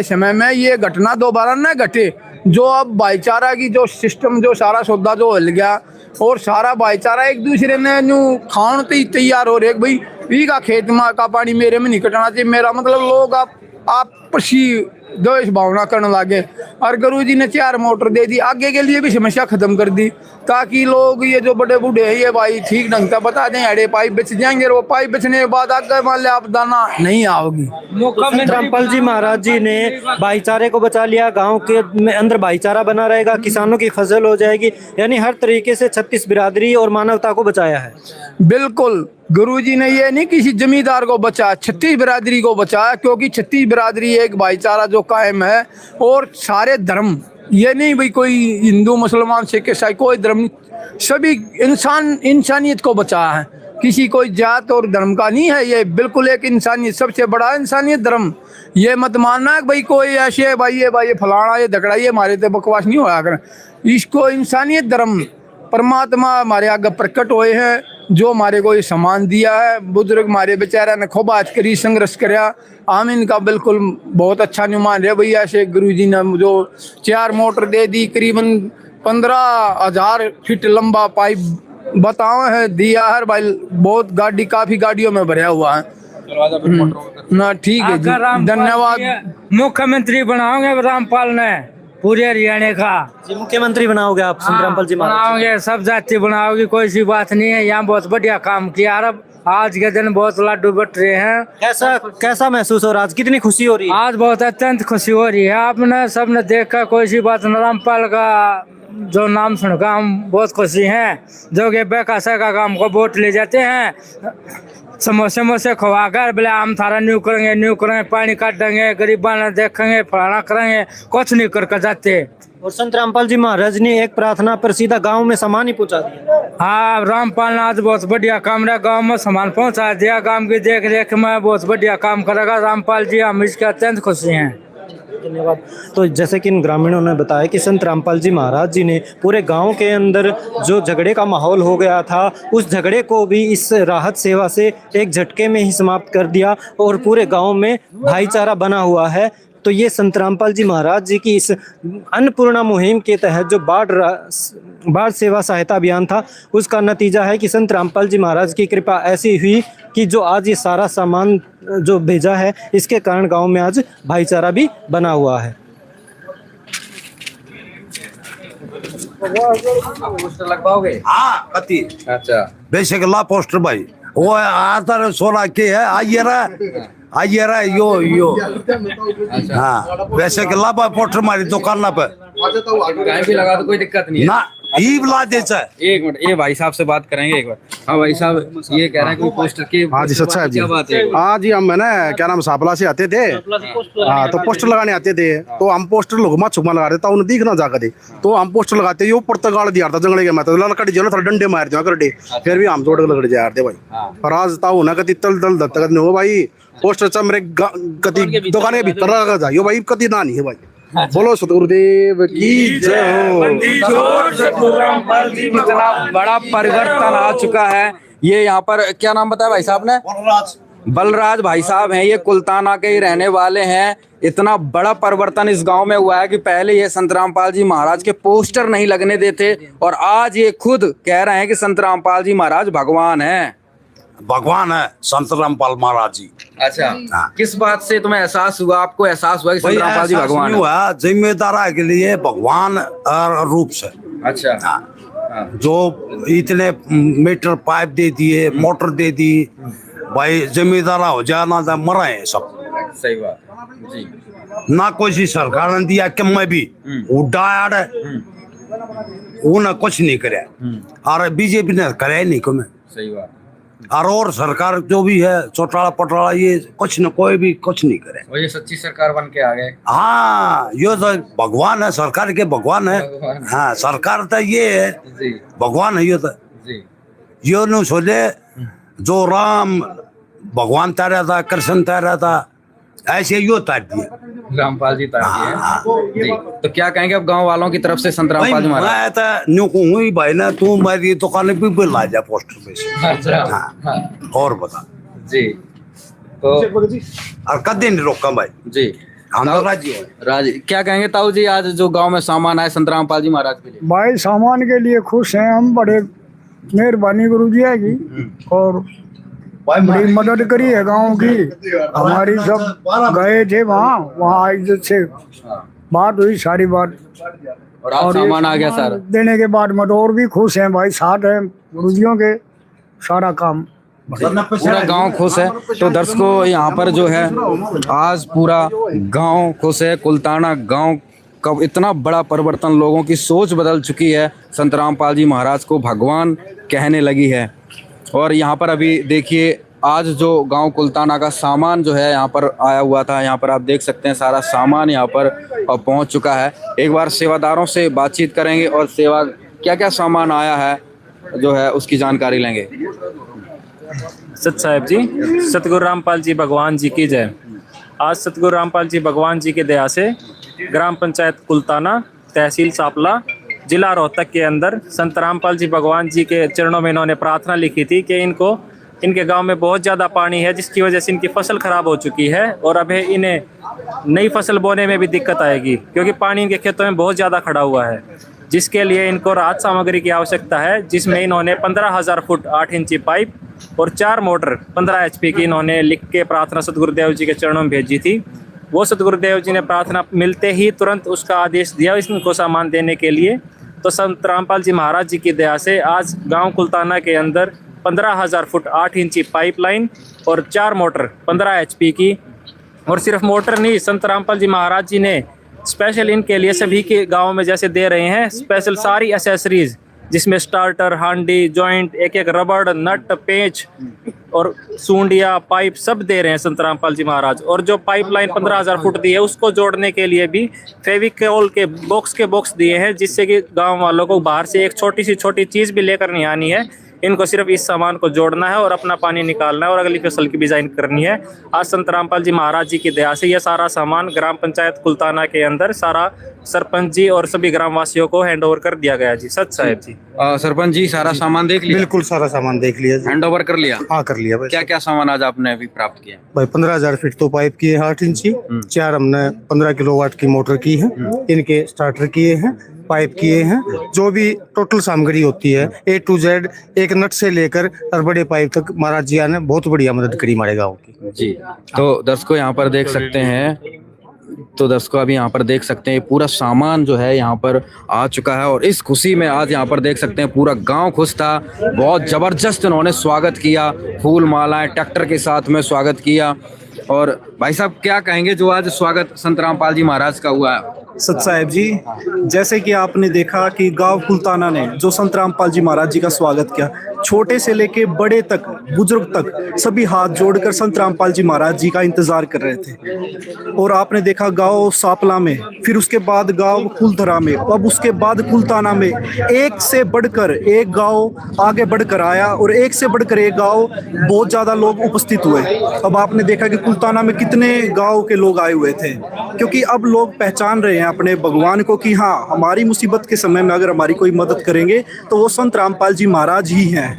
समय में ये घटना दोबारा न घटे। जो अब भाईचारा की जो सिस्टम जो सारा सौदा जो हिल गया, और सारा भाईचारा एक दूसरे ने न्यू खान तैयार हो रहे भाई, ई का खेत में का पानी मेरे में नहीं कटना चाहिए, मेरा मतलब लोग आपसी द्वेष भावना करने लगे। और गुरुजी ने 4 मोटर दे दी, आगे के लिए भी समस्या खत्म कर दी, ताकि लोग ये जो बड़े बूढ़े हैं ये भाई ठीक ढंग से बता दें, अरे पाइप बेच जाएंगे, और वो पाइप बेचने के बाद आगे मान ले आप दाना नहीं आओगी।
रामपाल जी महाराज जी ने भाईचारे को बचा लिया, गांव के अंदर भाईचारा बना रहेगा, किसानों की फसल हो जाएगी, यानी हर तरीके से 36 बिरादरी और मानवता को बचाया है।
बिल्कुल, गुरुजी ने ये नहीं किसी जमींदार को बचाया, 36 बिरादरी को बचाया, क्योंकि 36 बिरादरी एक भाईचारा जो कायम है, और सारे धर्म ये नहीं भाई कोई हिंदू मुसलमान सिख ईसाई कोई धर्म नहीं, सभी इंसानियत को बचाया है, किसी कोई जात और धर्म का नहीं है, ये बिल्कुल एक इंसानियत, सबसे बड़ा इंसानियत धर्म। ये मत मानना कि भाई कोई ऐसे है भाई ये फलाना ये झगड़ा ये हमारे तो बकवास नहीं होया कर, इसको इंसानियत धर्म परमात्मा हमारे आगे प्रकट हुए हैं, जो हमारे को ये सम्मान दिया है, बुजुर्ग हमारे बेचारा ने खूब आज करी संघर्ष कराया, हम इनका बिल्कुल बहुत अच्छा नहीं मान रहे भैया। ऐसे गुरु जी ने जो 4 मोटर दे दी, करीबन 15,000 फीट लंबा पाइप बताओ है दिया है भाई, बहुत गाड़ी काफी गाड़ियों में भरा हुआ है ना। ठीक है जी, धन्यवाद।
मुख्यमंत्री बनाओगे रामपाल ने पूरे हरियाणा का
जी, मुख्यमंत्री बनाओगे आप संतरामपाल जी महाराज?
बनाओगे, सब जाति बनाओगे, कोई सी बात नहीं है। यहाँ बहुत बढ़िया काम किया, अब आज के दिन बहुत लड्डू बट रहे हैं।
कैसा महसूस हो रहा है आज, कितनी खुशी हो रही है?
आज बहुत अत्यंत खुशी हो रही है। आपने सबने देखा, कोई सी बात रामपाल का जो नाम सुनकर हम बहुत खुशी हैं, जो कि बेकासा का काम को वोट ले जाते हैं, समोसे खवा कर बोले हम थारा न्यू करेंगे, पानी काट देंगे, गरीबा ने देखेंगे, फलाना करेंगे, कुछ नहीं करके जाते।
और संत रामपाल जी महाराज ने एक प्रार्थना पर सीधा गांव में सामान ही पहुंचा दिया।
हाँ, रामपाल ने आज बहुत बढ़िया काम रहा, गांव में सामान पहुंचा दिया, गांव की देख रेख में बहुत बढ़िया काम करेगा रामपाल जी, हम इसके अत्यंत खुशी हैं।
धन्यवाद। तो जैसे कि इन ग्रामीणों ने बताया कि संत रामपाल जी महाराज जी ने पूरे गांव के अंदर जो झगड़े का माहौल हो गया था, उस झगड़े को भी इस राहत सेवा से एक झटके में ही समाप्त कर दिया और पूरे गांव में भाईचारा बना हुआ है। तो ये संत रामपाल जी महाराज जी की इस अन्नपूर्णा मुहिम के तहत जो बाढ़ सेवा सहायता अभियान था, उसका नतीजा है कि संत रामपाल जी महाराज की कृपा ऐसी हुई कि जो आज ये सारा सामान जो भेजा है, इसके कारण गांव में आज भाईचारा भी बना हुआ है।
पोस्टर लगवाओगे?
हाँ कति
अच्छा,
बेसिक ला पोस्टर भाई वो आता 16 के है आइए रहा यो हाँ वैसे के ला पोस्टर मारी दुकान पे
कहीं भी लगा तो कोई दिक्कत नहीं है
ना, ला देता है।
एक मिनट, ये भाई साहब से बात करेंगे एक बार। हाँ भाई साहब, ये कह रहे हैं कि पोस्टर की
हाँ जी सच्चा है जी। हाँ जी, हम ना क्या नाम सापला से आते थे, हाँ तो पोस्टर लगाने आते थे, तो हम पोस्टर लुगमा छुगमा लगा देता उन्हें दिख ना जा कर, तो हम पोस्टर लगाते ये ऊपर तक गाड़ दिया था जंगले के, मैं तो लकड़ी जो ना थोड़ा डंडे मार दिया कर, फिर भी हम जोड़ के लकड़ी जा रहे भाई। पर आज ताऊ ना कति तल तल दत्तक नहीं हो भाई, पोस्टर चमरे कति दुकान के भीतर लगा जाइयो भाई, कति ना नहीं है भाई। बोलो सतगुरुदेव की जय हो।
इतना बड़ा परिवर्तन आ चुका है। ये यहाँ पर क्या नाम बताया भाई साहब ने? बलराज भाई साहब हैं, ये कुल्ताना के ही रहने वाले हैं। इतना बड़ा परिवर्तन इस गांव में हुआ है कि पहले ये संत रामपाल जी महाराज के पोस्टर नहीं लगने देते, और आज ये खुद कह रहे हैं कि संत रामपाल जी महाराज भगवान है।
भगवान है संत रामपाल महाराज जी।
अच्छा, किस बात से तुम्हें एहसास हुआ, आपको एहसास हुआ कि संत रामपाल जी भगवान है?
जिम्मेदार के लिए भगवान रूप से।
अच्छा,
जो इतने मीटर पाइप दे दिए, मोटर दे दी भाई, जिम्मेदार हो जाना था, मरा है सब।
सही बात जी।
ना कोई सी सरकार ने दिया कि मैं भी उड़ाया उन्हें कुछ नहीं करे, और बीजेपी ने करे नहीं को।
सही बात।
और सरकार जो भी है चौटाला पटोला ये कुछ न कोई भी कुछ नहीं करे,
और ये सच्ची सरकार बन के आ गए।
हाँ ये तो भगवान है, सरकार के भगवान है। हाँ सरकार तो ये है भगवान है, ये तो ये न सोचे जो राम भगवान तारा था, कृष्ण तारा था, ऐसे यो तार दिया
रामपाल जी तार दिए। तो क्या कहेंगे अब गांव वालों की तरफ से संत रामपाल जी महाराज?
मैं तो न्यू कहूँ भाई ना, तू मेरी दुकान पे ला जा पोस्टर पे से।
अच्छा,
और बता
जी। तो
और कद नहीं रोका भाई
जी,
हम तो राजी
क्या कहेंगे ताऊ जी, आज जो गांव में सामान आए संत रामपाल जी महाराज के लिए?
भाई सामान के लिए खुश हैं हम, बड़े मेहरबानी गुरु जी की, और बड़ी मदद करी है गांव की हमारी। सब गए थे वहाँ इज्जत से बात हुई सारी बात,
और आज सामान आ गया सारा
देने के बाद मत और भी खुश हैं भाई, साथ है गुरुजियों के, सारा काम
पूरा गांव खुश है। तो दर्शकों, यहाँ पर जो है आज पूरा गांव खुश है। कुल्ताना गांव का इतना बड़ा परिवर्तन, लोगों की सोच बदल चुकी है, संत रामपाल जी महाराज को भगवान कहने लगी है। और यहाँ पर अभी देखिए आज जो गांव कुल्ताना का सामान जो है यहाँ पर आया हुआ था, यहाँ पर आप देख सकते हैं सारा सामान यहाँ पर पहुँच चुका है। एक बार सेवादारों से बातचीत करेंगे और सेवा क्या क्या सामान आया है जो है उसकी जानकारी लेंगे।
सत साहेब जी, सतगुरु रामपाल जी भगवान जी की जय। आज सतगुरु रामपाल जी भगवान जी की दया से ग्राम पंचायत कुल्ताना, तहसील सांपला, जिला रोहतक के अंदर संत रामपाल जी भगवान जी के चरणों में इन्होंने प्रार्थना लिखी थी कि इनके गांव में बहुत ज़्यादा पानी है, जिसकी वजह से इनकी फसल खराब हो चुकी है और अब इन्हें नई फसल बोने में भी दिक्कत आएगी, क्योंकि पानी इनके खेतों में बहुत ज़्यादा खड़ा हुआ है, जिसके लिए इनको राहत सामग्री की आवश्यकता है। जिसमें इन्होंने 15,000 फुट 8 इंची पाइप और 4 मोटर 15 HP की इन्होंने लिख के प्रार्थना सतगुरुदेव जी के चरणों में भेजी थी। वो सतगुरुदेव जी ने प्रार्थना मिलते ही तुरंत उसका आदेश दिया इनको सामान देने के लिए। तो संत रामपाल जी महाराज जी की दया से आज गांव कुल्ताना के अंदर 15,000 फुट 8 इंची पाइपलाइन और 4 मोटर 15 HP की, और सिर्फ मोटर नहीं, संत रामपाल जी महाराज जी ने स्पेशल इनके लिए सभी के गाँव में जैसे दे रहे हैं स्पेशल सारी एसेसरीज, जिसमें स्टार्टर, हांडी, जॉइंट, एक रबड़, नट, पेंच और सूंडिया, पाइप सब दे रहे हैं संत रामपाल जी महाराज। और जो पाइपलाइन 15,000 फुट दी है उसको जोड़ने के लिए भी फेविकोल के बॉक्स दिए हैं, जिससे कि गांव वालों को बाहर से एक छोटी चीज़ भी लेकर नहीं आनी है। इनको सिर्फ इस सामान को जोड़ना है और अपना पानी निकालना है और अगली फसल की डिजाइन करनी है। आज संत रामपाल जी महाराज जी की दया से यह सारा सामान ग्राम पंचायत कुल्ताना के अंदर सारा सरपंच जी और सभी ग्रामवासियों को हैंड ओवर कर दिया गया जी। सत साहेब जी।
सरपंच जी सारा सामान देख लिया?
बिल्कुल सारा सामान देख लिया, हैंड
ओवर कर लिया?
हाँ कर लिया भाई।
क्या क्या सामान आज आपने अभी प्राप्त किया?
भाई 15,000 फीट तो पाइप किए हैं 8 इंची, 4 हमने 15 किलोवाट की मोटर की है, इनके स्टार्टर किए हैं, पाइप किए हैं, जो भी टोटल सामग्री होती है A to Z, एक नट से लेकर और बड़े पाइप तक महाराज जी ने बहुत बढ़िया मदद करी हमारे गाँव की
जी। तो दर्शकों यहाँ पर देख सकते हैं, अभी यहाँ पर देख सकते हैं पूरा सामान जो है यहाँ पर आ चुका है और इस खुशी में आज यहाँ पर देख सकते हैं पूरा गांव खुश था। बहुत जबरदस्त उन्होंने स्वागत किया, फूल मालाएं ट्रैक्टर के साथ में स्वागत किया। और भाई साहब क्या कहेंगे जो आज स्वागत संत रामपाल जी महाराज का हुआ है?
सत साहेब जी, जैसे कि आपने देखा कि गांव कुल्ताना ने जो संत रामपाल जी महाराज जी का स्वागत किया, छोटे से लेके बड़े तक, बुजुर्ग तक सभी हाथ जोड़कर संत रामपाल जी महाराज जी का इंतजार कर रहे थे। और आपने देखा गांव सांपला में, फिर उसके बाद गांव कुलधरा में, अब उसके बाद कुल्ताना में एक से बढ़कर एक गांव आगे बढ़कर आया और एक से बढ़कर एक गांव बहुत ज्यादा लोग उपस्थित हुए। अब आपने देखा कि कुल्ताना में कितने गांव के लोग आए हुए थे, क्योंकि अब लोग पहचान रहे हैं अपने भगवान को कि हाँ, हमारी मुसीबत के समय में अगर हमारी कोई मदद करेंगे तो वो संत रामपाल जी महाराज ही हैं।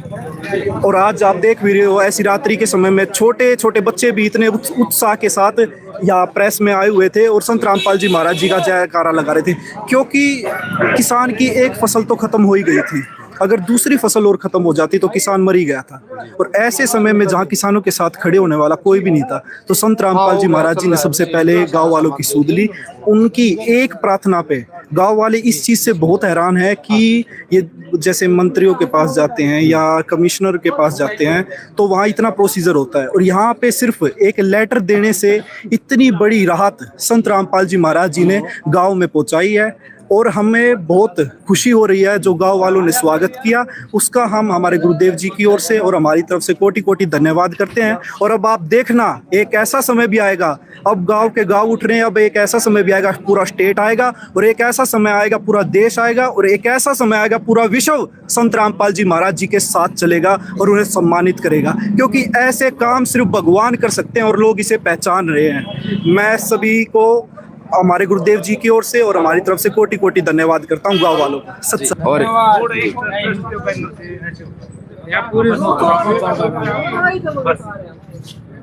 और आज आप देख भी रहे हो, ऐसी रात्रि के समय में छोटे छोटे बच्चे भी इतने उत्साह के साथ यहाँ प्रेस में आए हुए थे और संत रामपाल जी महाराज जी का जयकारा लगा रहे थे, क्योंकि किसान की एक फसल तो खत्म हो ही गई थी, अगर दूसरी फसल और खत्म हो जाती तो किसान मर ही गया था। और ऐसे समय में जहाँ किसानों के साथ खड़े होने वाला कोई भी नहीं था, तो संत रामपाल जी महाराज जी ने सबसे पहले गांव वालों की सूध ली। उनकी एक प्रार्थना पे गांव वाले इस चीज से बहुत हैरान है कि ये जैसे मंत्रियों के पास जाते हैं या कमिश्नर के पास जाते हैं तो वहाँ इतना प्रोसीजर होता है, और यहाँ पे सिर्फ एक लेटर देने से इतनी बड़ी राहत संत रामपाल जी महाराज जी ने गाँव में पहुँचाई है। और हमें बहुत खुशी हो रही है जो गांव वालों ने स्वागत किया, उसका हम हमारे गुरुदेव जी की ओर से और हमारी तरफ से कोटि कोटि धन्यवाद करते हैं। और अब आप देखना, एक ऐसा समय भी आएगा, अब गांव के गांव उठ रहे हैं, अब एक ऐसा समय भी आएगा पूरा स्टेट आएगा, और एक ऐसा समय आएगा पूरा देश आएगा, और एक ऐसा समय आएगा पूरा विश्व संत रामपाल जी महाराज जी के साथ चलेगा और उन्हें सम्मानित करेगा, क्योंकि ऐसे काम सिर्फ भगवान कर सकते हैं और लोग इसे पहचान रहे हैं। मैं सभी को हमारे गुरुदेव जी की ओर से और हमारी तरफ से कोटि कोटि धन्यवाद करता हूँ गांव वालों को। और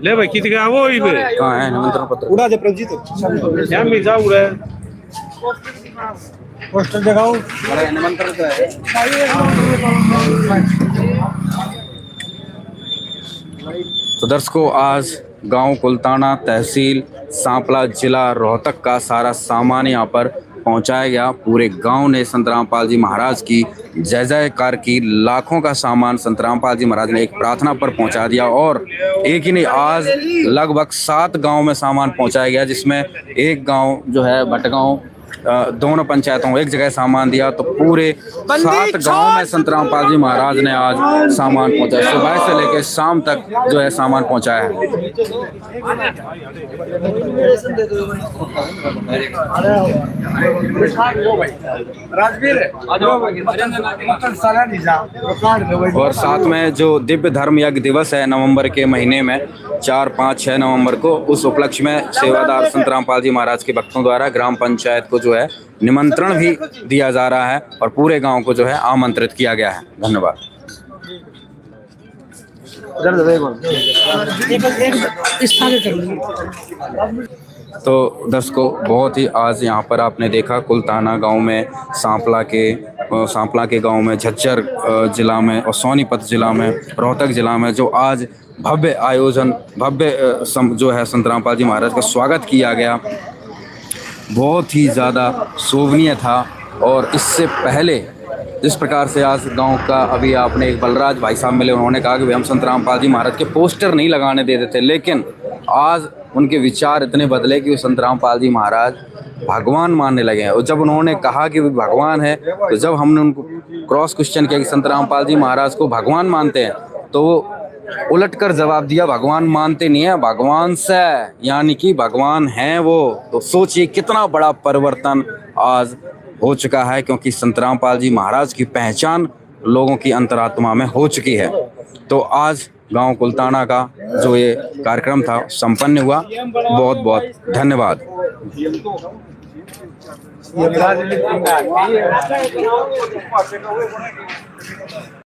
ले भाई कित गया वो ही पे
कहां है निमंत्रण पत्र?
उड़ा दे प्रभु
यहां मिल जाओ उड़ा
पोस्टर दिखाओ,
निमंत्रण तो है। तो दर्शकों, आज गांव कुल्ताना, तहसील सांपला, जिला रोहतक का सारा सामान यहाँ पर पहुंचाया गया। पूरे गांव ने संत रामपाल जी महाराज की जय जयकार की। लाखों का सामान संत रामपाल जी महाराज ने एक प्रार्थना पर पहुंचा दिया, और एक ही नहीं, आज लगभग 7 गांव में सामान पहुंचाया गया, जिसमें एक गांव जो है भटगांव दोनों पंचायतों को एक जगह सामान दिया, तो पूरे 7 गांव में संत रामपाल जी महाराज ने आज सामान पहुंचाया। सुबह से लेकर शाम तक जो है सामान पहुंचाया है। और साथ में जो दिव्य धर्म यज्ञ दिवस है नवंबर के महीने में 4, 5, 6 नवंबर को, उस उपलक्ष्य में सेवादार संत रामपाल जी महाराज के भक्तों द्वारा ग्राम पंचायत को जो है निमंत्रण भी दिया जा रहा है और पूरे गांव को जो है आमंत्रित किया गया है। धन्यवाद। तो दर्शकों, बहुत ही आज यहाँ पर आपने देखा कुलताना गांव में, सांपला के गांव में, झज्जर जिला में और सोनीपत जिला में, रोहतक जिला में जो आज भव्य आयोजन, जो है संत रामपाल जी महाराज का स्वागत किया गया, बहुत ही ज़्यादा शोभनीय था। और इससे पहले जिस प्रकार से आज गांव का, अभी आपने एक बलराज भाई साहब मिले, उन्होंने कहा कि हम संत रामपाल जी महाराज के पोस्टर नहीं लगाने देते थे, लेकिन आज उनके विचार इतने बदले कि संत रामपाल जी महाराज भगवान मानने लगे हैं। और जब उन्होंने कहा कि वो भगवान है, तो जब हमने उनको क्रॉस क्वेश्चन किया कि संत रामपाल जी महाराज को भगवान मानते हैं, तो वो उलट कर जवाब दिया, भगवान मानते नहीं है, भगवान से, यानी कि भगवान हैं वो। तो सोचिए कितना बड़ा परिवर्तन आज हो चुका है, क्योंकि संत रामपाल जी महाराज की पहचान लोगों की अंतरात्मा में हो चुकी है। तो आज गांव कुलताना का जो ये कार्यक्रम था संपन्न हुआ। बहुत बहुत धन्यवाद।